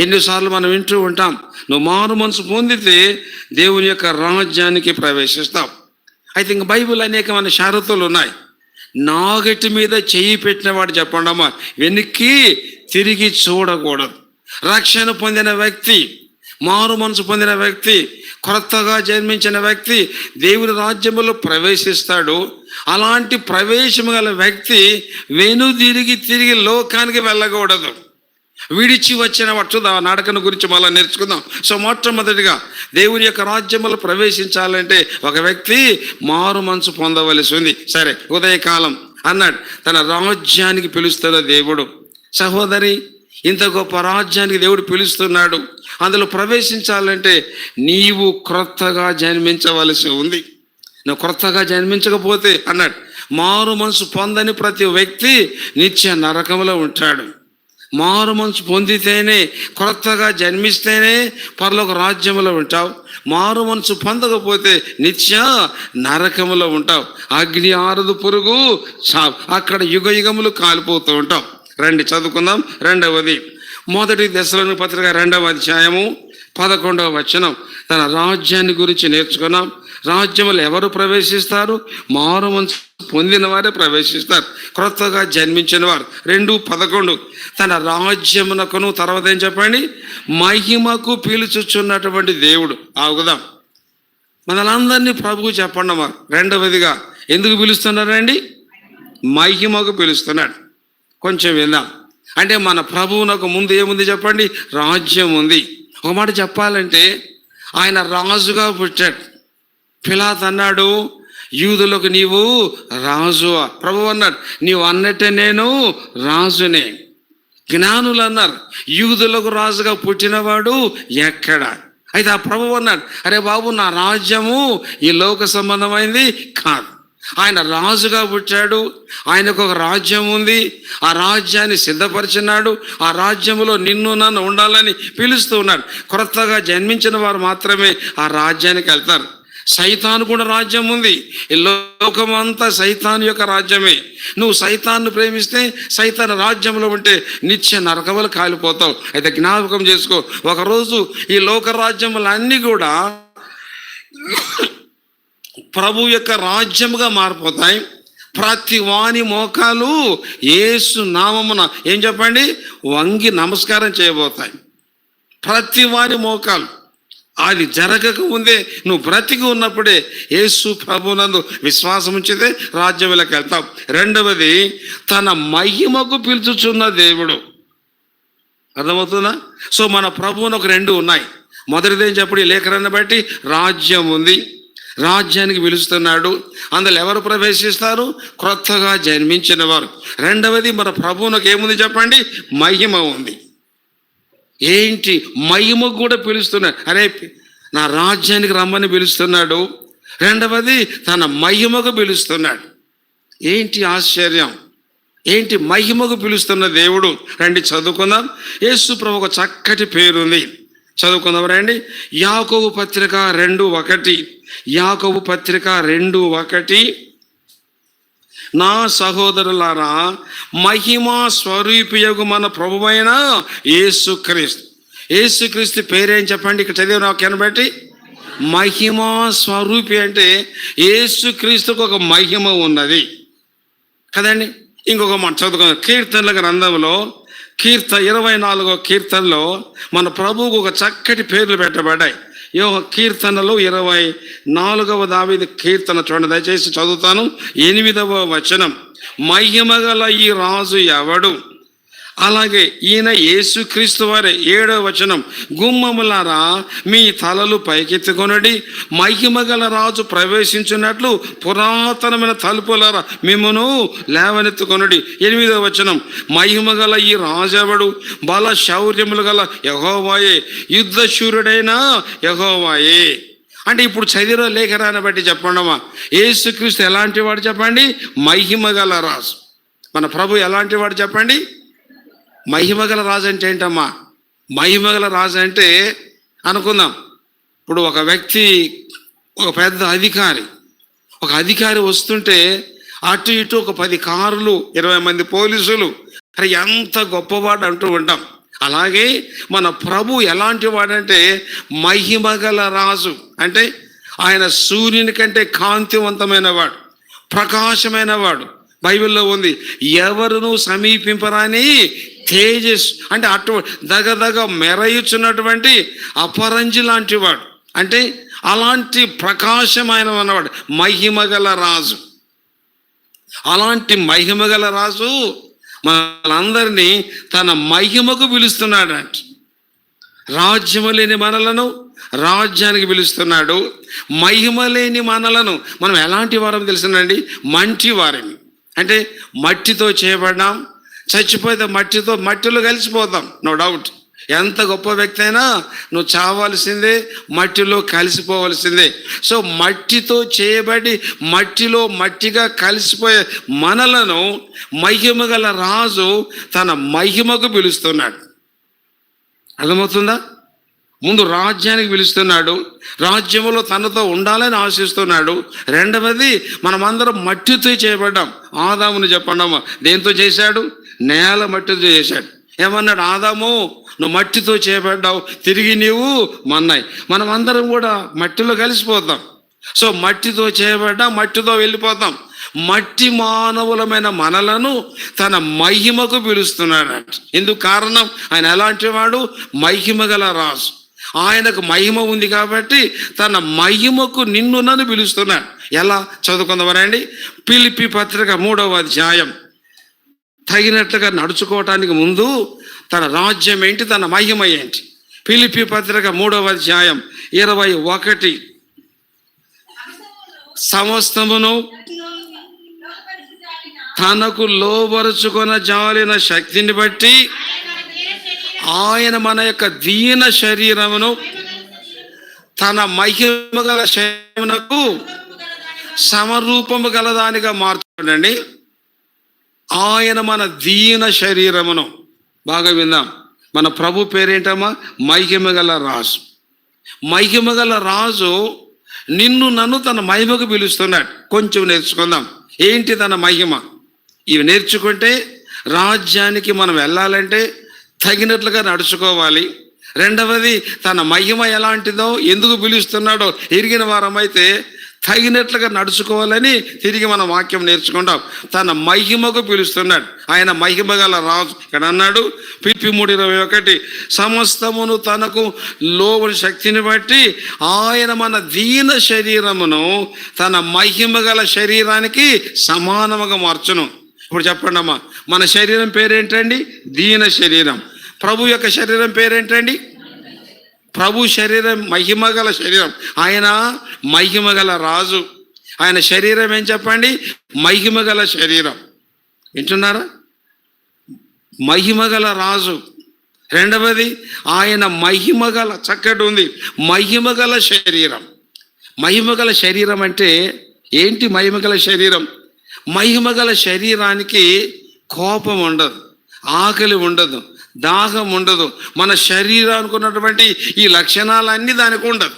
ఎన్నిసార్లు మనం వింటూ ఉంటాం, నువ్వు మారు మనసు పొందితే దేవుని యొక్క రాజ్యానికి ప్రవేశిస్తావు. అయితే ఇంక బైబిల్ అనేకమైన షరతులు ఉన్నాయి. నాగటి మీద చెయ్యి పెట్టిన వాడు చెప్పండి అమ్మా, వెనక్కి తిరిగి చూడకూడదు. రక్షణ పొందిన వ్యక్తి, మారు మనసు పొందిన వ్యక్తి, క్రొత్తగా జన్మించిన వ్యక్తి దేవుని రాజ్యములో ప్రవేశిస్తాడు. అలాంటి ప్రవేశము గల వ్యక్తి తిరిగి లోకానికి వెళ్ళకూడదు. విడిచి వచ్చిన వాడు నడకను గురించి మళ్ళీ నేర్చుకుందాం. సో మొట్టమొదటిగా దేవుని యొక్క రాజ్యములో ప్రవేశించాలంటే ఒక వ్యక్తి మారు మనసు పొందవలసి ఉంది. సరే, ఉదయకాలం అన్నాడు తన రాజ్యానికి పిలుస్తున్న దేవుడు. సహోదరి, ఇంత గొప్ప రాజ్యానికి దేవుడు పిలుస్తున్నాడు. అందులో ప్రవేశించాలంటే నీవు క్రొత్తగా జన్మించవలసి ఉంది. నువ్వు క్రొత్తగా జన్మించకపోతే అన్నాడు, మారు మనసు పొందని ప్రతి వ్యక్తి నిత్య నరకంలో ఉంటాడు. మారు మనసు పొందితేనే, క్రొత్తగా జన్మిస్తేనే పరలోక రాజ్యంలో ఉంటావు. మారు మనసు పొందకపోతే నిత్య నరకములో ఉంటావు. అగ్ని ఆరదు, పురుగు చావు, అక్కడ యుగ యుగములు కాలిపోతూ ఉంటావు. రండి చదువుకుందాం. 2వది, 1 దశలోని పత్రిక 2వ అధ్యాయము 11వ వచనం. తన రాజ్యాన్ని గురించి నేర్చుకున్నాం. రాజ్యములు ఎవరు ప్రవేశిస్తారు? మారు మనసు పొందిన వారే ప్రవేశిస్తారు, క్రొత్తగా జన్మించిన వారు. 2:11 తన రాజ్యమునకును, తర్వాత ఏం చెప్పండి, మహిమకు పిలుచుచున్నటువంటి దేవుడు. ఆగుదాం, మనలందరినీ ప్రభువు చెప్పండి అమ్మా. 2వదిగా ఎందుకు పిలుస్తున్నారండి? మహిమకు పిలుస్తున్నాడు. కొంచెం విందాం. అంటే మన ప్రభువునకు ముందు ఏముంది చెప్పండి? రాజ్యం ఉంది. ఒక మాట చెప్పాలంటే ఆయన రాజుగా పుట్టాడు. పిలాతు అన్నాడు, యూదులకు నీవు రాజువా? ప్రభువు అన్నాడు, నీవు అన్నట్టే నేను రాజునే. జ్ఞానులు అన్నారు, యూదులకు రాజుగా పుట్టినవాడు ఎక్కడ? అయితే ఆ ప్రభువు అన్నాడు, అరే బాబు, నా రాజ్యము ఈ లోక సంబంధమైంది కాదు. ఆయన రాజుగా పుట్టాడు, ఆయనకు ఒక రాజ్యం ఉంది, ఆ రాజ్యాన్ని సిద్ధపరిచినాడు. ఆ రాజ్యంలో నిన్ను నన్ను ఉండాలని పిలుస్తూ ఉన్నాడు. క్రొత్తగా జన్మించిన వారు మాత్రమే ఆ రాజ్యానికి వెళ్తారు. సైతాను కూడా రాజ్యం ఉంది. ఈ లోకమంతా సైతాను యొక్క రాజ్యమే. నువ్వు సైతాన్ని ప్రేమిస్తే, సైతాను రాజ్యంలో ఉంటే నిత్య నరకములు కాలిపోతావు. అయితే జ్ఞాపకం చేసుకో, ఒకరోజు ఈ లోక రాజ్యములన్నీ కూడా ప్రభు యొక్క రాజ్యముగా మారిపోతాయి. ప్రతి వాని మోకాలు యేసు నామమున ఏం చెప్పండి, వంగి నమస్కారం చేయబోతాయి. ప్రతి వాని మోకాలు. అది జరగక ముందే నువ్వు బ్రతికి ఉన్నప్పుడే యేసు ప్రభునందు విశ్వాసం ఉంచితే రాజ్యంలోకి వెళ్తాం. రెండవది, తన మహిమకు పిలుచుచున్న దేవుడు. అర్థమవుతుందా? సో మన ప్రభువును ఒక రెండు ఉన్నాయి. మొదటిదేం చెప్పండి, లేఖనాన్ని బట్టి రాజ్యం ఉంది, రాజ్యానికి పిలుస్తున్నాడు. అందులో ఎవరు ప్రవేశిస్తారు? క్రొత్తగా జన్మించిన వారు. రెండవది, మన ప్రభువునకు ఏముంది చెప్పండి, మహిమ ఉంది. ఏంటి? మహిమకు కూడా పిలుస్తున్నాడు. అరే నా రాజ్యానికి రమ్మని పిలుస్తున్నాడు. రెండవది, తన మహిమకు పిలుస్తున్నాడు. ఏంటి ఆశ్చర్యం! ఏంటి మహిమకు పిలుస్తున్న దేవుడు? రండి చదువుకుందాం. యేసు ప్రభు ఒక చక్కటి పేరుంది, చదువుకుందాం రండి. యాకోబు పత్రిక 2:1. యాకోబు పత్రిక 2:1. నా సహోదరులారా, మహిమా స్వరూపియగు మన ప్రభువైన యేసుక్రీస్తు. యేసుక్రీస్తు పేరేం చెప్పండి? ఇక్కడ చదివిన వాక్యాన్ని బట్టి మహిమా స్వరూపి అంటే యేసుక్రీస్తుకు ఒక మహిమ ఉన్నది కదండి. ఇంకొక మాట చదువుకున్నాం. కీర్తనల గ్రంథంలో 24వ కీర్తనలో మన ప్రభువుకు ఒక చక్కటి పేర్లు పెట్టబడ్డాయి. కీర్తనలు 24వ దావీదు కీర్తన చూడండి, దయచేసి చదువుతాను. 8వ వచనం, మహిమగల ఈ రాజు ఎవడు? అలాగే ఈయన యేసుక్రీస్తు వారే. 7వ వచనం, గుమ్మములారా మీ తలలు పైకెత్తుకొనడి, మహిమగల రాజు ప్రవేశించినట్లు పురాతనమైన తలుపులారా మిమ్మును లేవనెత్తుకొనడి. 8వ వచనం, మహిమగల ఈ రాజెవడు? బల శౌర్యములు గల యెహోవాయే, యుద్ధ శూరుడైన యెహోవాయే. అంటే ఇప్పుడు చదివిన లేఖనాన్ని బట్టి చెప్పండమ్మా, యేసుక్రీస్తు ఎలాంటి వాడు చెప్పండి? మహిమగల రాజు. మన ప్రభు ఎలాంటి వాడు చెప్పండి? మహిమగల రాజు అంటే ఏంటమ్మా? మహిమగల రాజు అంటే అనుకుందాం, ఇప్పుడు ఒక వ్యక్తి, ఒక పెద్ద అధికారి వస్తుంటే అటు ఇటు ఒక 10 కార్లు, 20 మంది పోలీసులు, అరే ఎంత గొప్పవాడు అంటూ ఉంటాం. అలాగే మన ప్రభు ఎలాంటి వాడంటే మహిమగల రాజు. అంటే ఆయన సూర్యుని కంటే కాంతివంతమైన వాడు, ప్రకాశమైన వాడు. బైబిల్లో ఉంది, ఎవరును సమీపింపరాని తేజస్. అంటే అటు దగదగ మెరయుచున్నటువంటి అపరంజి లాంటి వాడు. అంటే అలాంటి ప్రకాశమైన అన్నవాడు మహిమగల రాజు. అలాంటి మహిమగల రాజు మనందరినీ తన మహిమకు పిలుస్తున్నాడు. అంటే రాజ్యము లేని మనలను రాజ్యానికి పిలుస్తున్నాడు. మహిమ లేని మనలను మనం ఎలాంటి వారం తెలుసునండి? మంటి వారిని. అంటే మట్టితో చేయబడ్డాం, చచ్చిపోతే మట్టిలో కలిసిపోతాం, నో డౌట్. ఎంత గొప్ప వ్యక్తి అయినా నువ్వు చావాల్సిందే, మట్టిలో కలిసిపోవలసిందే. సో మట్టితో చేయబడి మట్టిలో మట్టిగా కలిసిపోయే మనలను మహిమగల రాజు తన మహిమకు పిలుస్తున్నాడు. అర్థమవుతుందా? ముందు రాజ్యానికి పిలుస్తున్నాడు, రాజ్యంలో తనతో ఉండాలని ఆశిస్తున్నాడు. రెండవది, మనమందరం మట్టితో చేయబడ్డాం. ఆదాముని చెప్పండమ్మా, దేంతో చేశాడు? నేల మట్టితో చేశాడు. ఏమన్నాడు? ఆదాము నువ్వు మట్టితో చేయబడ్డావు, తిరిగి నీవు మన్నాయి. మనం అందరం కూడా మట్టిలో కలిసిపోతాం. సో మట్టితో చేయబడ్డా, మట్టితో వెళ్ళిపోతాం. మట్టి మానవులమైన మనలను తన మహిమకు పిలుస్తున్నాడు. ఎందుకు కారణం? ఆయన ఎలాంటి వాడు? మహిమగల రాజు. ఆయనకు మహిమ ఉంది కాబట్టి తన మహిమకు నిన్ను నన్ను పిలుస్తున్నాడు. ఎలా? చదువుకుందామనండి. ఫిలిప్పీ పత్రిక 3వ అధ్యాయం. తగినట్లుగా నడుచుకోవటానికి ముందు తన రాజ్యం ఏంటి, తన మహిమ ఏంటి? ఫిలిప్పీ పత్రిక 3వ అధ్యాయం 21. సమస్తమును తనకు లోబరుచుకొన జాలిన శక్తిని బట్టి ఆయన మన యొక్క దీన శరీరమును తన మహిమగల శరీరమునకు సమరూపము గలదానిగా మార్చుకోండి. ఆయన మన దీన శరీరమును, బాగా విందాం, మన ప్రభు పేరేంటమ్మా? మహిమగల రాజు. మహిమగల రాజు నిన్ను నన్ను తన మహిమకు పిలుస్తున్నాడు. కొంచెం నేర్చుకుందాం. ఏంటి తన మహిమ? ఇవి నేర్చుకుంటే రాజ్యానికి మనం వెళ్ళాలంటే తగినట్లుగా నడుచుకోవాలి. రెండవది, తన మహిమ ఎలాంటిదో, ఎందుకు పిలుస్తున్నాడో ఎరిగిన వారమైతే తగినట్లుగా నడుచుకోవాలని తిరిగి మన వాక్యం నేర్చుకుంటాం. తన మహిమకు పిలుస్తున్నాడు. ఆయన మహిమ గల రాజు. ఇక్కడ అన్నాడు ఫిలిప్పీ 3:21, సమస్తమును తనకు లోబడి శక్తిని బట్టి ఆయన మన దీన శరీరమును తన మహిమ గల శరీరానికి సమానముగా మార్చును. ఇప్పుడు చెప్పండి అమ్మా, మన శరీరం పేరేంటండి? దీన శరీరం. ప్రభు యొక్క శరీరం పేరేంటండి? ప్రభు శరీరం మహిమగల శరీరం. ఆయన మహిమగల రాజు. ఆయన శరీరం ఏం చెప్పండి? మహిమగల శరీరం. వింటున్నారా? మహిమగల రాజు. రెండవది, ఆయన మహిమగల, చక్కటి ఉంది, మహిమగల శరీరం. మహిమగల శరీరం అంటే ఏంటి? మహిమగల శరీరం, మహిమగల శరీరానికి కోపం ఉండదు, ఆకలి ఉండదు, దాహం ఉండదు. మన శరీరానికి ఉన్నటువంటి ఈ లక్షణాలన్నీ దానికి ఉండదు.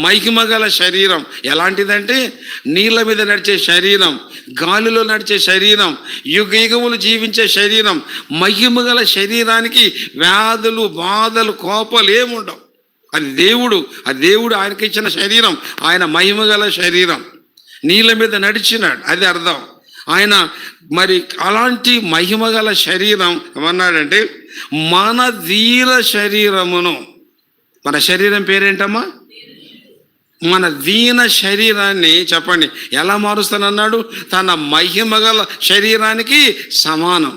మహిమగల శరీరం ఎలాంటిదంటే నీళ్ళ మీద నడిచే శరీరం, గాలిలో నడిచే శరీరం, యుగయుగములు జీవించే శరీరం. మహిమగల శరీరానికి వ్యాధులు, బాధలు, కోపాలు ఏముండవు. అది దేవుడు ఆయనకి ఇచ్చిన శరీరం. ఆయన మహిమగల శరీరం. నీళ్ళ మీద నడిచినాడు, అది అర్థం. ఆయన మరి అలాంటి మహిమగల శరీరం ఏమన్నాడంటే మన దీన శరీరమును. మన శరీరం పేరేంటమ్మా? మన దీన శరీరాన్ని చెప్పండి ఎలా మారుస్తానన్నాడు? తన మహిమగల శరీరానికి సమానం.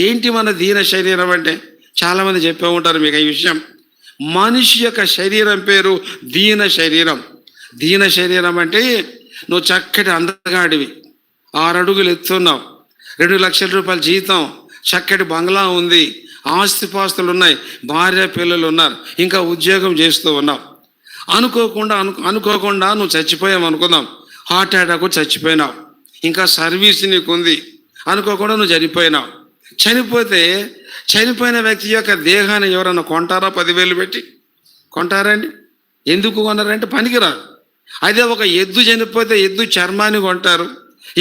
ఏంటి మన దీన శరీరం అంటే? చాలామంది చెప్పే ఉంటారు మీకు ఈ విషయం. మనిషి యొక్క శరీరం పేరు దీన శరీరం. దీన శరీరం అంటే నువ్వు చక్కటి అందగాడివి, 6 అడుగులు ఎత్తున్నావు, 2 లక్షల రూపాయల జీతం, చక్కటి బంగ్లా ఉంది, ఆస్తిపాస్తులు ఉన్నాయి, భార్య పిల్లలు ఉన్నారు, ఇంకా ఉద్యోగం చేస్తూ ఉన్నావు. అనుకోకుండా నువ్వు చచ్చిపోయావు అనుకుందాం. హార్ట్ అటాక్ చచ్చిపోయినావు. ఇంకా సర్వీస్ నీకు ఉంది, అనుకోకుండా నువ్వు చనిపోయినావు. చనిపోయిన వ్యక్తి యొక్క దేహాన్ని ఎవరన్నా కొంటారా? 10,000 పెట్టి కొంటారండి? ఎందుకు కొన్నారంటే పనికిరాదు. అదే ఒక ఎద్దు చనిపోతే ఎద్దు చర్మాన్ని కొంటారు,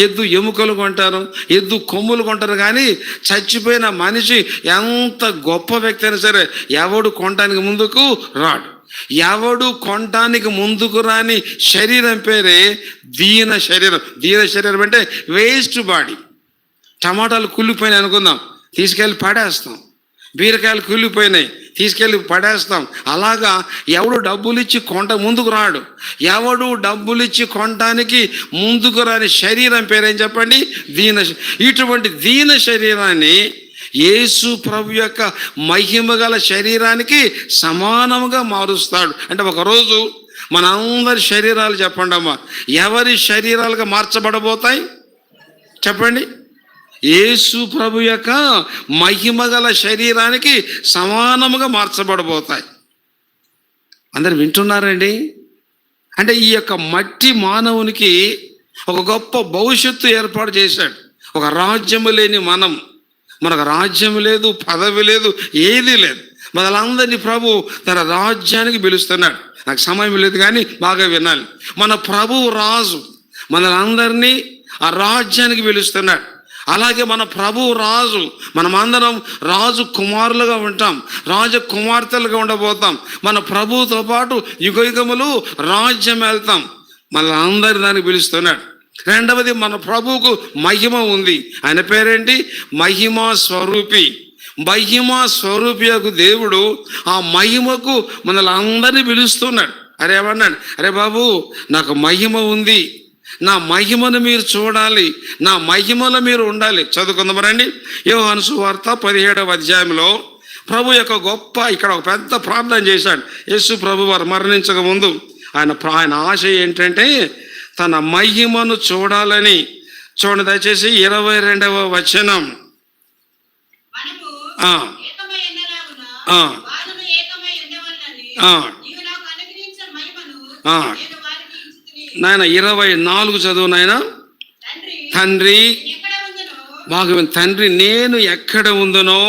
ఎద్దు ఎముకలు కొంటారు, ఎద్దు కొమ్ములు కొంటారు. కానీ చచ్చిపోయిన మనిషి ఎంత గొప్ప వ్యక్తి అయినా సరే ఎవడు కొనడానికి ముందుకు రాడు. ఎవడు కొనడానికి ముందుకు రాని శరీరం పేరే దీన శరీరం. దీన శరీరం అంటే వేస్ట్ బాడీ. టమాటాలు కుళ్ళిపోయినాయి అనుకుందాం, తీసుకెళ్ళి పడేస్తాం. బీరకాయలు కుళ్ళిపోయినాయి, తీసుకెళ్ళి పడేస్తాం. అలాగా ఎవడు డబ్బులు ఇచ్చి ముందుకు రాడు. ఎవడు డబ్బులు ఇచ్చి కొనటానికి ముందుకు రాని శరీరం పేరేం చెప్పండి? దీన. ఇటువంటి దీన శరీరాన్ని యేసు ప్రభు యొక్క మహిమగల శరీరానికి సమానముగా మారుస్తాడు. అంటే ఒకరోజు మనందరి శరీరాలు చెప్పండి అమ్మా, ఎవరి శరీరాలుగా మార్చబడబోతాయి చెప్పండి? యేసు ప్రభు యొక్క మహిమగల శరీరానికి సమానముగా మార్చబడబోతాయి. అందరు వింటున్నారండి? అంటే ఈ యొక్క మట్టి మానవునికి ఒక గొప్ప భవిష్యత్తు ఏర్పాటు చేశాడు. ఒక రాజ్యము లేని మనకు రాజ్యం లేదు, పదవి లేదు, ఏదీ లేదు. మనలందరినీ ప్రభు తన రాజ్యానికి పిలుస్తున్నాడు. నాకు సమయం లేదు కానీ బాగా వినాలి. మన ప్రభువు రాజు, మనలందరినీ ఆ రాజ్యానికి పిలుస్తున్నాడు. అలాగే మన ప్రభువు రాజు, మనమందరం రాజు కుమారులుగా ఉంటాం, రాజు కుమార్తెలుగా ఉండబోతాం. మన ప్రభువుతో పాటు యుగయుగములు రాజ్యం వెళ్తాం. మన అందరి దానికి పిలుస్తున్నాడు. రెండవది, మన ప్రభువుకు మహిమ ఉంది. ఆయన పేరేంటి? మహిమా స్వరూపి. మహిమా స్వరూపి యొక్క దేవుడు ఆ మహిమకు మనల్ని అందరినీ పిలుస్తున్నాడు. ఏమన్నాడు? అరే బాబు, నాకు మహిమ ఉంది, నా మహిమను మీరు చూడాలి, నా మహిమలో మీరు ఉండాలి. చదువుకుందామరండి. యోహాను సువార్త 17వ అధ్యాయంలో ప్రభు యొక్క గొప్ప, ఇక్కడ ఒక పెద్ద ప్రార్థన చేశాడు. యేసు ప్రభు వారు మరణించక ముందు ఆయన ఆశ ఏంటంటే తన మహిమను చూడాలని. చూడండి దయచేసి 22వ వచనం. నాయన 24 చదువు నాయన. తండ్రి, బాగా తండ్రి, నేను ఎక్కడ ఉందనో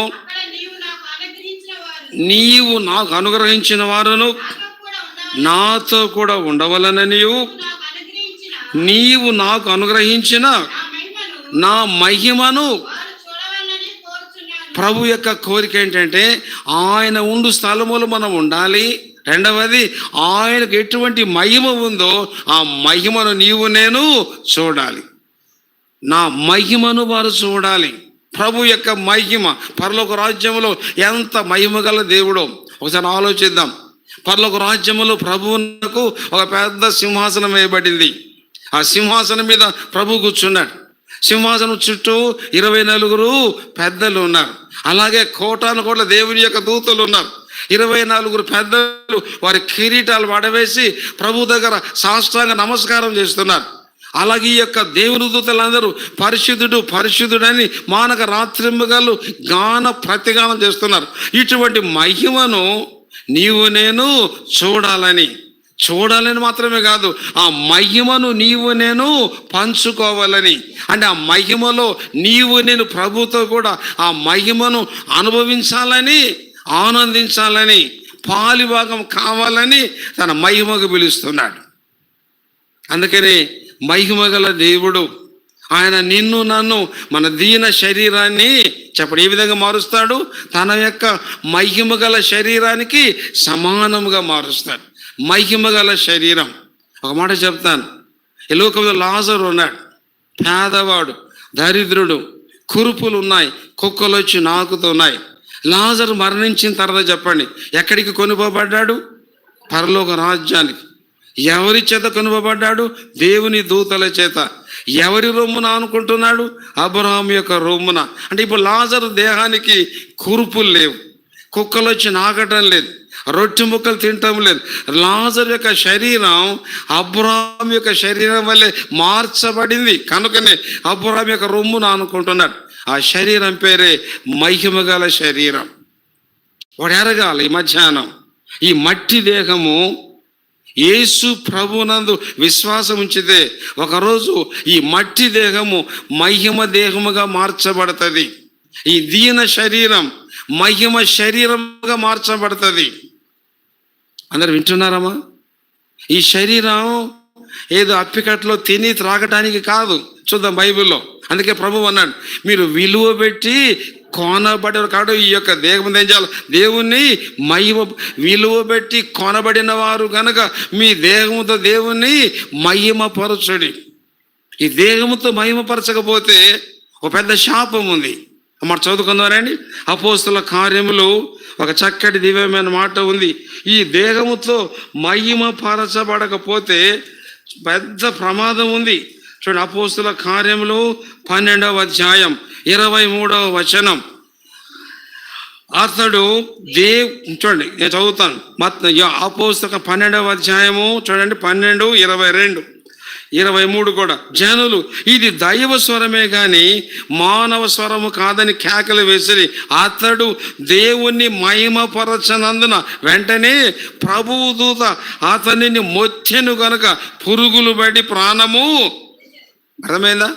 నీవు నాకు అనుగ్రహించిన వారును నాతో కూడా ఉండవలననియు నీవు నాకు అనుగ్రహించిన నా మహిమను. ప్రభు యొక్క కోరిక ఏంటంటే ఆయన ఉండు స్థలములు మనం ఉండాలి, రెండవది, ఆయనకు ఎటువంటి మహిమ ఉందో ఆ మహిమను నీవు నేను చూడాలి. నా మహిమను వారు చూడాలి. ప్రభు యొక్క మహిమ, పరలోక రాజ్యంలో ఎంత మహిమ గల దేవుడో ఒకసారి ఆలోచిద్దాం. పరలోక రాజ్యంలో ప్రభువునకు ఒక పెద్ద సింహాసనం వేయబడింది. ఆ సింహాసనం మీద ప్రభు కూర్చున్నాడు. సింహాసనం చుట్టూ 24 పెద్దలు ఉన్నారు. అలాగే కోటాను కోట్ల దేవుని యొక్క దూతలు ఉన్నారు. 24 పెద్దలు వారి కిరీటాలు పడవేసి ప్రభు దగ్గర సాష్టాంగ నమస్కారం చేస్తున్నారు. అలాగే ఈ యొక్క దేవుని దూతలందరూ పరిశుద్ధుడు పరిశుద్ధుడని మానక రాత్రింబగళ్ళు గాన ప్రతిగానం చేస్తున్నారు. ఇటువంటి మహిమను నీవు నేను చూడాలని మాత్రమే కాదు, ఆ మహిమను నీవు నేను పంచుకోవాలని. అంటే ఆ మహిమలో నీవు నేను ప్రభుతో కూడా ఆ మహిమను అనుభవించాలని, ఆనందించాలని, పాలిభాగం కావాలని తన మహిమకు పిలుస్తున్నాడు. అందుకని మహిమ గల దేవుడు ఆయన నిన్ను నన్ను మన దీన శరీరాన్ని చెప్పండి ఏ విధంగా మారుస్తాడు? తన యొక్క మహిమ గల శరీరానికి సమానముగా మారుస్తాడు. మహిమ గల శరీరం. ఒక మాట చెప్తాను, ఈ లోకంలో లాజరు ఉన్నాడు, పేదవాడు, దరిద్రుడు, కురుపులు ఉన్నాయి, కుక్కలు వచ్చి నాకుతున్నాయి. లాజరు మరణించిన తర్వాత చెప్పండి ఎక్కడికి కొనుకోబడ్డాడు? పరలోక రాజ్యానికి. ఎవరి చేత కొనుకోబడ్డాడు? దేవుని దూతల చేత. ఎవరి రొమ్మున అనుకుంటున్నాడు? అబ్రహాము యొక్క రొమ్మున. అంటే ఇప్పుడు లాజరు దేహానికి కురుపులు లేవు, కుక్కలు వచ్చి నాకటం లేదు, రొట్టె ముక్కలు తినటం లేదు. లాజరు యొక్క శరీరం అబ్రహాము యొక్క శరీరం వల్లే మార్చబడింది. కనుకనే అబ్రహాము యొక్క రొమ్మున అనుకుంటున్నాడు. ఆ శరీరం పేరే మహిమ గల శరీరం. వాడు ఎరగాలి ఈ మధ్యాహ్నం, ఈ మట్టి దేహము యేసు ప్రభునందు విశ్వాసం ఉంచితే ఒకరోజు ఈ మట్టి దేహము మహిమ దేహముగా మార్చబడుతుంది. ఈ దీన శరీరం మహిమ శరీరముగా మార్చబడుతుంది. అందరు వింటున్నారమ్మా? ఈ శరీరం ఏదో అప్పికట్లో తిని త్రాగటానికి కాదు. చూద్దాం బైబిల్లో. అందుకే ప్రభు అన్నాడు, మీరు విలువ పెట్టి కొనబడిన కాడు ఈ యొక్క దేహం ఏం చేయాలి? దేవుణ్ణి మహిమ విలువ పెట్టి కొనబడిన వారు కనుక మీ దేహముతో దేవుణ్ణి మహిమపరచుడి. ఈ దేహముతో మహిమపరచకపోతే ఒక పెద్ద శాపం ఉంది. మాట చదువుకుందారండి. అపోస్తుల కార్యములు ఒక చక్కటి దివ్యమైన మాట ఉంది. ఈ దేహముతో మహిమపరచబడకపోతే పెద్ద ప్రమాదం ఉంది. చూడండి, అపోస్తుల కార్యములు 12వ అధ్యాయం 23వ వచనం. అతడు చూడండి నేను చదువుతాను. అపోస్తుల 12వ అధ్యాయము చూడండి 12, 22, 23 కూడా. జనులు ఇది దైవ స్వరమే గాని మానవ స్వరము కాదని కేకలు వేసి అతడు దేవుణ్ణి మహిమపరచనందున వెంటనే ప్రభువు దూత అతనిని మొచ్చెను గనుక పురుగులు పడి ప్రాణము. అర్థమైందా?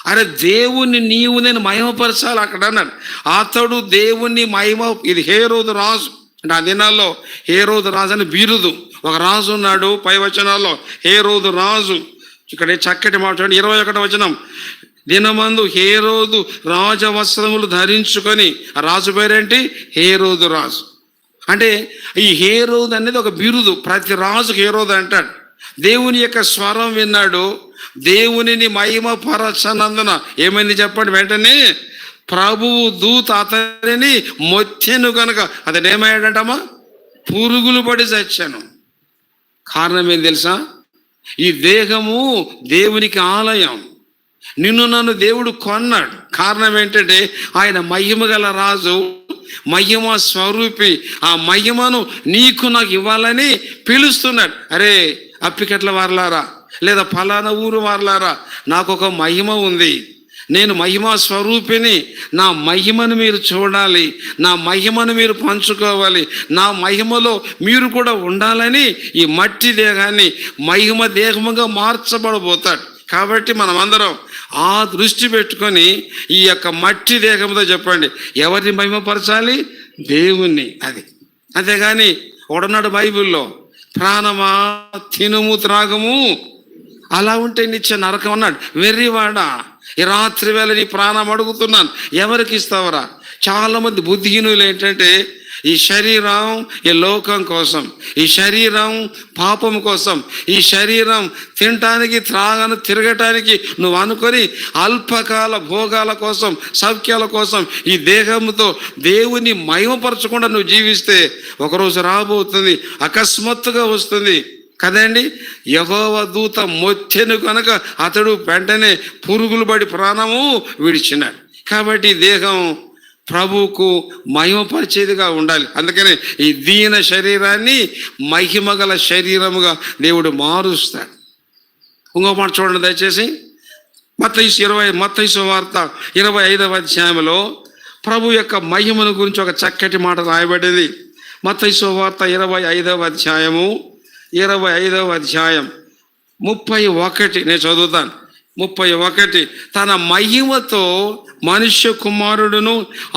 అరే దేవుణ్ణి నీవు నేను మహిమపరచాలి అక్కడ అన్నాడు. అతడు దేవుణ్ణి మహిమ. ఇది హేరోదు రాజు. అంటే ఆ దినాల్లో హేరోదు రాజు అని బిరుదు. ఒక రాజు ఉన్నాడు, పై వచనాల్లో హేరోదు రాజు. ఇక్కడ చక్కటి మాట్లాడి 21వ వచనం. దినమందు హేరోదు రాజవస్త్రములు ధరించుకొని, ఆ రాజు పేరేంటి? హేరోదు రాజు. అంటే ఈ హేరోదు అనేది ఒక బిరుదు. ప్రతి రాజుకు హేరోదు అంటాడు. దేవుని యొక్క స్వరం విన్నాడు, దేవునిని మహిమపరచనందున ఏమైంది చెప్పండి? వెంటనే ప్రభువు దూత అతనిని మొచ్చెను కనుక అతను ఏమయ్యాడంటమ్మా? పురుగులు పడి చచ్చాను. కారణం ఏం తెలుసా? ఈ దేహము దేవునికి ఆలయం. నిన్ను నన్ను దేవుడు కొన్నాడు. కారణం ఏంటంటే ఆయన మహిమ గల రాజు, మహిమ స్వరూపి. ఆ మహిమను నీకు నాకు ఇవ్వాలని పిలుస్తున్నాడు. అరే అప్పికట్ల వారలారా, లేదా ఫలానా ఊరు వారలారా, నాకు ఒక మహిమ ఉంది, నేను మహిమా స్వరూపిని, నా మహిమను మీరు చూడాలి, నా మహిమను మీరు పంచుకోవాలి, నా మహిమలో మీరు కూడా ఉండాలని ఈ మట్టి దేహాన్ని మహిమ దేహముగా మార్చబడబోతాడు. కాబట్టి మనం అందరం ఆ దృష్టి పెట్టుకొని ఈ యొక్క మట్టి దేహంతో చెప్పండి ఎవరిని మహిమపరచాలి? దేవుణ్ణి. అది అంతేగాని ఒకడున్నాడు బైబిల్లో, ప్రాణమా తినుము త్రాగము, అలా ఉంటే నిత్య నరకం అన్నాడు. వెర్రివాడా, ఈ రాత్రి వేళ నీ ప్రాణం అడుగుతున్నాను, ఎవరికి ఇస్తావరా? చాలా మంది బుద్ధిహీనులు ఏంటంటే ఈ శరీరం ఈ లోకం కోసం, ఈ శరీరం పాపం కోసం, ఈ శరీరం తినటానికి తిరగటానికి నువ్వు అనుకొని అల్పకాల భోగాల కోసం, సౌఖ్యాల కోసం ఈ దేహంతో దేవుని మహిమపరచకుండా నువ్వు జీవిస్తే ఒకరోజు రాబోతుంది, అకస్మాత్తుగా వస్తుంది కదండి. యెహోవా దూత మొత్తెను కనుక అతడు వెంటనే పురుగులు పడి ప్రాణము విడిచినాడు. కాబట్టి దేహం ప్రభువుకు మహిమపరిచేదిగా ఉండాలి. అందుకనే ఈ దీన శరీరాన్ని మహిమగల శరీరముగా దేవుడు మారుస్తాడు. ఇంకో మాట చూడండి దయచేసి. మత్తయి సువార్త 25వ అధ్యాయంలో ప్రభు యొక్క మహిమను గురించి ఒక చక్కటి మాట రాయబడింది. మత్తయి సువార్త 25వ అధ్యాయము 25వ అధ్యాయం 31 నేను చదువుతాను. 31 తన మహిమతో మనుష్య కుమారుడును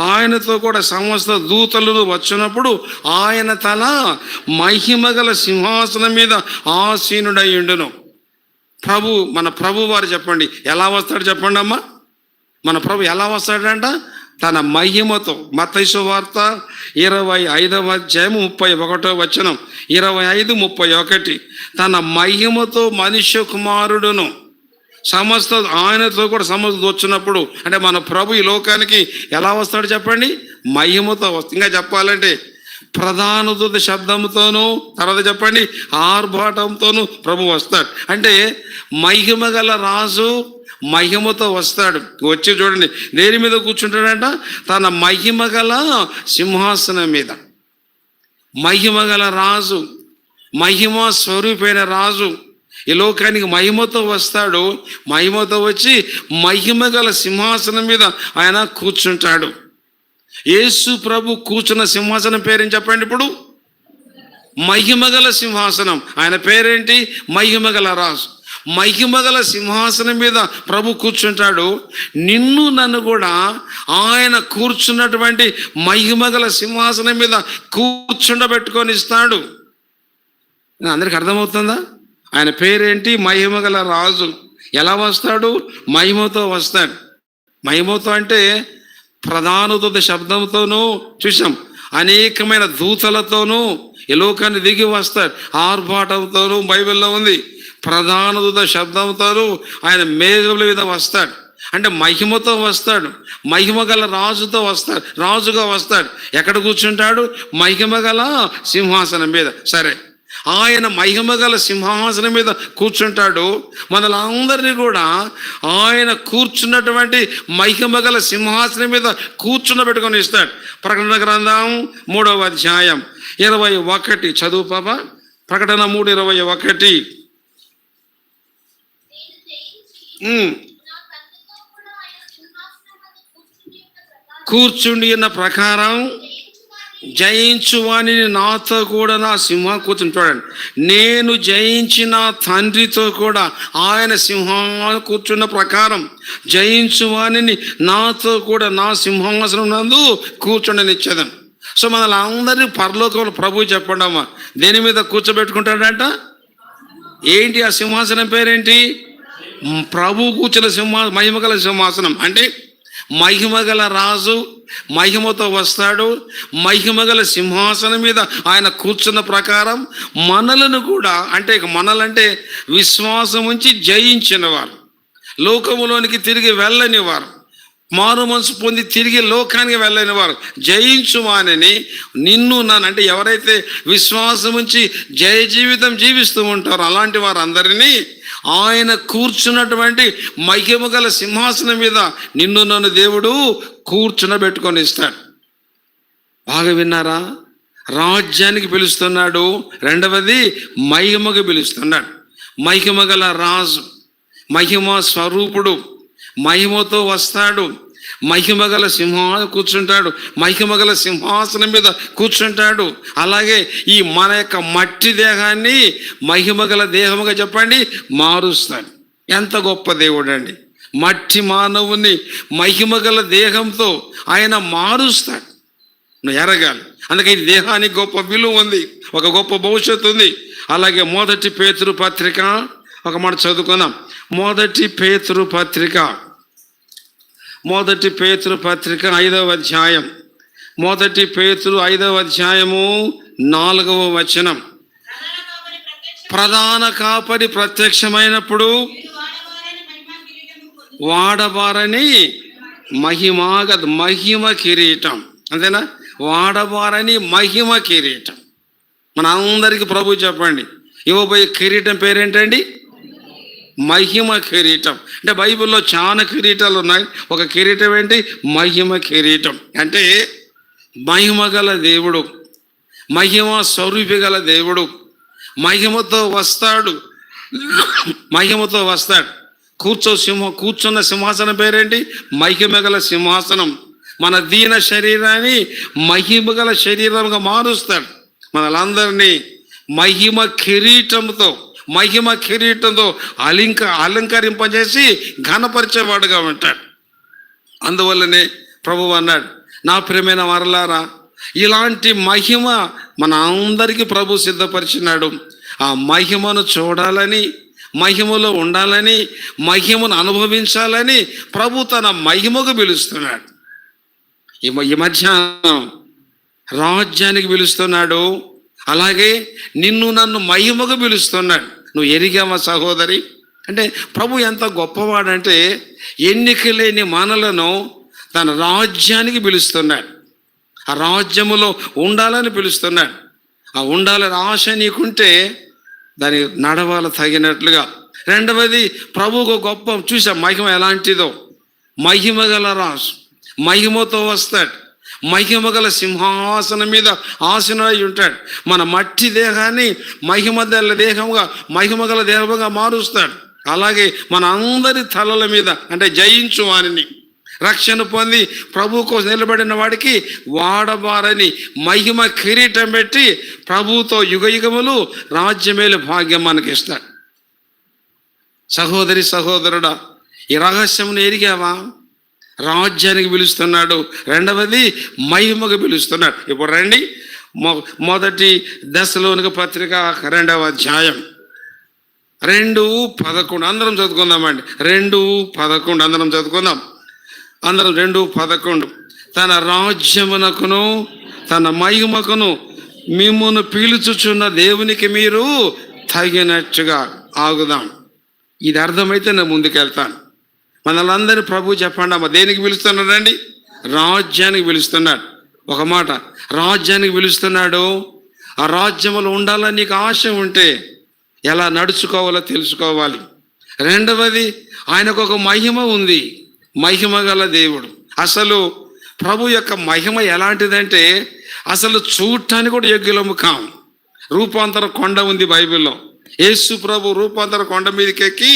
ఆయనతో కూడా సమస్త దూతలను వచ్చినప్పుడు ఆయన తన మహిమగల సింహాసనం మీద ఆసీనుడయ్యుండును. మన ప్రభు వారు చెప్పండి ఎలా వస్తాడు చెప్పండి అమ్మా. మన ప్రభు ఎలా వస్తాడంట? తన మహిమతో. మత్తయి సువార్త 25వ అధ్యాయం 31వ వచనం, 25, 31. తన మహిమతో మనుష్య కుమారుడును సమస్త ఆయనతో కూడా సమస్త వచ్చినప్పుడు, అంటే మన ప్రభు ఈ లోకానికి ఎలా వస్తాడు చెప్పండి? మహిమతో వస్తుంది. ఇంకా చెప్పాలంటే ప్రధాన దూత శబ్దంతోనూ, తర్వాత చెప్పండి ఆర్భాటంతోనూ ప్రభు వస్తాడు. అంటే మహిమ గల రాజు మహిమతో వస్తాడు. వచ్చి చూడండి దేని మీద కూర్చుంటాడంట? తన మహిమ గల సింహాసనం మీద. మహిమ గల రాజు, మహిమ స్వరూపైన రాజు ఈ లోకానికి మహిమతో వస్తాడు. మహిమతో వచ్చి మహిమ గల సింహాసనం మీద ఆయన కూర్చుంటాడు. యేసు ప్రభు కూర్చున్న సింహాసనం పేరేం చెప్పండి ఇప్పుడు? మహిమగల సింహాసనం. ఆయన పేరేంటి? మహిమగల రాజు. మహిమగల సింహాసనం మీద ప్రభు కూర్చుంటాడు. నిన్ను నన్ను కూడా ఆయన కూర్చున్నటువంటి మహిమగల సింహాసనం మీద కూర్చుండబెట్టుకొని ఇస్తాడు. అందరికి అర్థమవుతుందా? ఆయన పేరేంటి? మహిమగల రాజు. ఎలా వస్తాడు? మహిమతో వస్తాడు. మహిమతో అంటే ప్రధాన దూత శబ్దంతోనూ చూసాం, అనేకమైన దూతలతోనూ ఈ లోకాన్ని దిగి వస్తాడు. ఆర్భాటంతోనూ బైబిల్లో ఉంది. ప్రధాన దూత శబ్దంతోనూ ఆయన మేఘముల మీద వస్తాడు. అంటే మహిమతో వస్తాడు. మహిమగల రాజుతో వస్తాడు, రాజుగా వస్తాడు. ఎక్కడ కూర్చుంటాడు? మహిమగల సింహాసనం మీద. సరే, ఆయన మహిమగల సింహాసనం మీద కూర్చుంటాడు. మనలందరినీ కూడా ఆయన కూర్చున్నటువంటి మహిమగల సింహాసనం మీద కూర్చున్నబెట్టుకొని ఇస్తాడు. ప్రకటన గ్రంథం 3వ అధ్యాయం 21 చదువు పాప. ప్రకటన 3:21. కూర్చుండి ఉన్న ప్రకారం జయించు వాణిని నాతో కూడా నా సింహం కూర్చుని. చూడండి, నేను జయించిన తండ్రితో కూడా ఆయన సింహం కూర్చున్న ప్రకారం జయించు వాణిని నాతో కూడా నా సింహాసనం నందు కూర్చుండనిచ్చేదాను. సో మనల్ని అందరినీ పరలోకంలో ప్రభు చెప్పండి అమ్మా దేని మీద కూర్చోబెట్టుకుంటాడంట? ఏంటి ఆ సింహాసనం పేరేంటి? ప్రభు కూర్చున్న మహిమగల సింహాసనం. అంటే మహిమగల రాజు మహిమతో వస్తాడు. మహిమగల సింహాసనం మీద ఆయన కూర్చున్న ప్రకారం మనలను కూడా, అంటే మనలంటే విశ్వాసం ఉంచి జయించిన వారు, లోకములోనికి తిరిగి వెళ్ళని వారు, మారు మనసు పొంది తిరిగి లోకానికి వెళ్ళని వారు, జయించువానని నిన్ను నన్ను, అంటే ఎవరైతే విశ్వాసం ఉంచి జయ జీవితం జీవిస్తూ ఉంటారో అలాంటి వారందరినీ ఆయన కూర్చున్నటువంటి మహిమగల సింహాసనం మీద నిన్ను నన్ను దేవుడు కూర్చునబెట్టుకొని ఇస్తాడు. బాగా విన్నారా? రాజ్యానికి పిలుస్తున్నాడు. రెండవది మహిమకు పిలుస్తున్నాడు. మహిమగల రాజు, మహిమ స్వరూపుడు, మహిమతో వస్తాడు. మహిమగల కూర్చుంటాడు. మహిమగల సింహాసనం మీద కూర్చుంటాడు. అలాగే ఈ మన యొక్క మట్టి దేహాన్ని మహిమగల దేహముగా చెప్పండి మారుస్తాడు. ఎంత గొప్ప దేవుడు అండి! మట్టి మానవుని మహిమగల దేహంతో ఆయన మారుస్తాడు. నువ్వు ఎరగాలి. అందుకే ఈ దేహానికి గొప్ప విలువ ఉంది, ఒక గొప్ప భవిష్యత్తు ఉంది. అలాగే 1 పేతురు పత్రిక ఒక మాట చదువుకున్నాం. 1 పేతురు పత్రిక 5వ అధ్యాయం మొదటి పేతురు 5వ అధ్యాయము 4వ వచనం. ప్రధాన కాపరి ప్రత్యక్షమైనప్పుడు వాడబారని మహిమ కిరీటం. అంతేనా? వాడబారని మహిమ కిరీటం. మన అందరికీ ప్రభు చెప్పండి, ఇవ్వబోయే కిరీటం పేరేంటండి? మహిమ కిరీటం. అంటే బైబిల్లో చాలా కిరీటాలు ఉన్నాయి. ఒక కిరీటం ఏంటి? మహిమ కిరీటం. అంటే మహిమ గల దేవుడు, మహిమ స్వరూపి గల దేవుడు మహిమతో వస్తాడు. మహిమతో వస్తాడు. కూర్చున్న సింహాసనం పేరేంటి? మహిమ గల సింహాసనం. మన దీన శరీరాన్ని మహిమ గల శరీరంగా మారుస్తాడు. మనలందరినీ మహిమ కిరీటంతో అలంకరింపజేసి ఘనపరిచేవాడుగా ఉంటాడు. అందువల్లనే ప్రభువు అన్నాడు, నా ప్రియమైన వారలారా, ఇలాంటి మహిమ మన అందరికీ ప్రభు సిద్ధపరిచినాడు. ఆ మహిమను చూడాలని, మహిమలో ఉండాలని, మహిమను అనుభవించాలని ప్రభు తన మహిమకు పిలుస్తున్నాడు. ఈ మధ్యాహ్నం రాజ్యానికి పిలుస్తున్నాడు. అలాగే నిన్ను నన్ను మహిమకు పిలుస్తున్నాడు. నువ్వు ఎరిగావా సహోదరి? అంటే ప్రభు ఎంత గొప్పవాడంటే ఎన్నిక లేని మనలను తన రాజ్యానికి పిలుస్తున్నాడు. ఆ రాజ్యములో ఉండాలని పిలుస్తున్నాడు. ఆ ఉండాలని ఆశ నీకుంటే దాని నడవాల తగినట్లుగా. రెండవది, ప్రభువుకు గొప్ప చూసా మహిమ ఎలాంటిదో. మహిమ గల రాజు మహిమతో వస్తాడు. మహిమ గల సింహాసనం మీద ఆసీనుడై ఉంటాడు. మన మట్టి దేహాన్ని మహిమ గల దేహంగా మారుస్తాడు. అలాగే మన అందరి తలల మీద, అంటే జయించు వారిని, రక్షణ పొంది ప్రభు కోసం నిలబడిన వాడికి వాడబారని మహిమ కిరీటం పెట్టి ప్రభుతో యుగయుగములు రాజ్యమేలు భాగ్యం మనకి ఇస్తాడు. సహోదరి సహోదరుడా, ఈ రహస్యం ఎరిగావా? రాజ్యానికి పిలుస్తున్నాడు. రెండవది మహిమకు పిలుస్తున్నాడు. ఇప్పుడు రండి, మొదటి దశలోనిక పత్రిక 2వ అధ్యాయం 2:11 అందరం చదువుకుందామండి. 2:11 అందరం చదువుకుందాం. 2:11 తన రాజ్యమునకును తన మహిమకును మిమ్మును పీల్చుచున్న దేవునికి మీరు తగినట్టుగా ఆగుదాం. ఇది అర్థమైతే నేను ముందుకెళ్తాను. మనలందరినీ ప్రభు చెప్పండి అమ్మ, దేనికి పిలుస్తున్నాడండి? రాజ్యానికి పిలుస్తున్నాడు. ఒక మాట, రాజ్యానికి పిలుస్తున్నాడు. ఆ రాజ్యంలో ఉండాలని నీకు ఆశ ఉంటే ఎలా నడుచుకోవాలో తెలుసుకోవాలి. రెండవది, ఆయనకు ఒక మహిమ ఉంది, మహిమ గల దేవుడు. అసలు ప్రభు యొక్క మహిమ ఎలాంటిదంటే అసలు చూడటానికి కూడా యోగ్యులము కాం. రూపాంతర కొండ ఉంది బైబిల్లో. యేసు ప్రభు రూపాంతర కొండ మీదకి ఎక్కి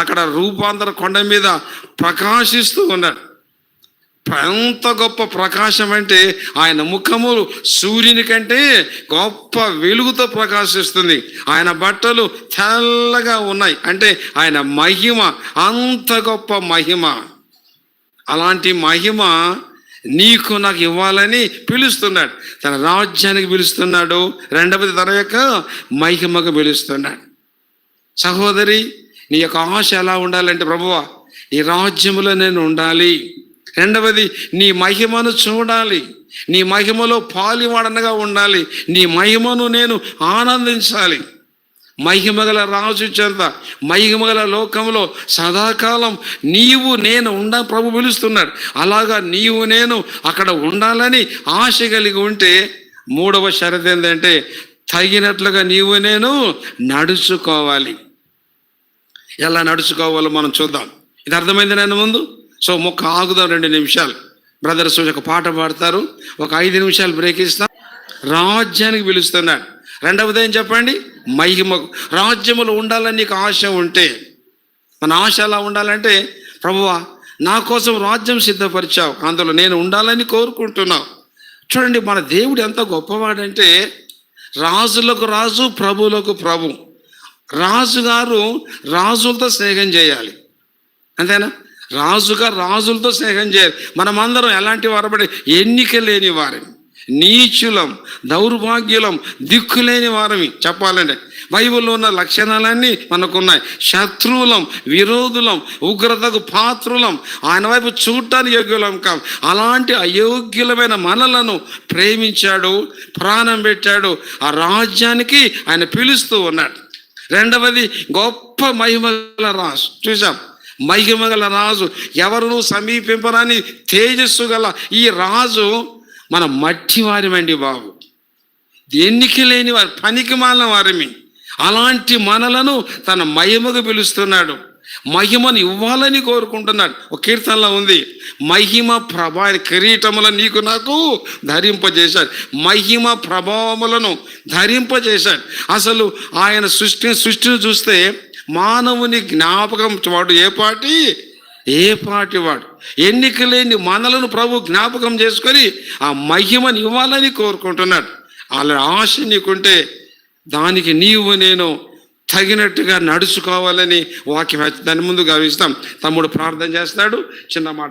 అక్కడ రూపాంతర కొండ మీద ప్రకాశిస్తూ ఉన్నాడు. ఎంత గొప్ప ప్రకాశం అంటే ఆయన ముఖము సూర్యుని కంటే గొప్ప వెలుగుతో ప్రకాశిస్తుంది. ఆయన బట్టలు తెల్లగా ఉన్నాయి. అంటే ఆయన మహిమ అంత గొప్ప మహిమ. అలాంటి మహిమ నీకు నాకు ఇవ్వాలని పిలుస్తున్నాడు. తన రాజ్యానికి పిలుస్తున్నాడు. రెండవది తన యొక్క మహిమకు పిలుస్తున్నాడు. సహోదరి, నీ యొక్క ఆశ ఎలా ఉండాలంటే, ప్రభువా ఈ రాజ్యములో నేను ఉండాలి. రెండవది, నీ మహిమను చూడాలి, నీ మహిమలో పాలివాడనగా ఉండాలి, నీ మహిమను నేను ఆనందించాలి. మహిమగల రాజు చెంత మహిమగల లోకంలో సదాకాలం నీవు నేను ప్రభు పిలుస్తున్నాడు. అలాగా నీవు నేను అక్కడ ఉండాలని ఆశ కలిగి ఉంటే మూడవ షరతు ఏంటంటే తగినట్లుగా నీవు నేను నడుచుకోవాలి. ఎలా నడుచుకోవాలో మనం చూద్దాం. ఇది అర్థమైంది నేను ముందు. సో ఆగుదాం 2 నిమిషాలు. బ్రదర్స్ ఒక పాట పాడతారు, ఒక 5 నిమిషాలు బ్రేక్ ఇస్తాం. రాజ్యానికి పిలుస్తున్నాడు. రెండవది ఏం చెప్పండి? మహిమకు. రాజ్యములో ఉండాలని నీకు ఆశ ఉంటే, మన ఆశ ఎలా ఉండాలంటే, ప్రభువా నా కోసం రాజ్యం సిద్ధపరిచావు, అందులో నేను ఉండాలని కోరుకుంటున్నావు. చూడండి, మన దేవుడు ఎంత గొప్పవాడంటే రాజులకు రాజు, ప్రభువులకు ప్రభు. రాజుగారు రాజులతో స్నేహం చేయాలి, అంతేనా? రాజుగా రాజులతో స్నేహం చేయాలి. మనమందరం ఎలాంటి వారబడి ఎన్నిక లేని వారిని, నీచులం, దౌర్భాగ్యులం, దిక్కులేని వారమి. చెప్పాలంటే బైబిల్లో ఉన్న లక్షణాలన్నీ మనకున్నాయి. శత్రువులం, విరోధులం, ఉగ్రతకు పాత్రులం, ఆయన వైపు చూడటానికి యోగ్యులం కాం. అలాంటి అయోగ్యులమైన మనలను ప్రేమించాడు, ప్రాణం పెట్టాడు. ఆ రాజ్యానికి ఆయన పిలుస్తూ ఉన్నాడు. రెండవది, గొప్ప మహిమగల రాజు. చూసాం, మహిమగల రాజు, ఎవరు సమీపింపరాని తేజస్సు గల ఈ రాజు మన మట్టి వారిమండి బాబు, ఎన్నిక లేని వారు, పనికి మాలిన వారిమి. అలాంటి మనలను తన మహిమకు పిలుస్తున్నాడు, మహిమను ఇవ్వాలని కోరుకుంటున్నాడు. ఒక కీర్తనలో ఉంది, మహిమ ప్రభా కిరీటములను నీకు నాకు ధరింపజేశాడు. మహిమ ప్రభావములను ధరింపజేశాడు. అసలు ఆయన సృష్టిని చూస్తే మానవుని జ్ఞాపకం వాడు ఏ పాటి వాడు. ఎన్నిక లేని మనలను ప్రభు జ్ఞాపకం చేసుకొని ఆ మహిమని ఇవ్వాలని కోరుకుంటున్నాడు. అలా ఆశ నీకుంటే దానికి నీవు నేను తగినట్టుగా నడుచుకోవాలని వాక్యం దాని ముందు గమనిస్తాం. తమ్ముడు ప్రార్థన చేస్తాడు, చిన్న మాట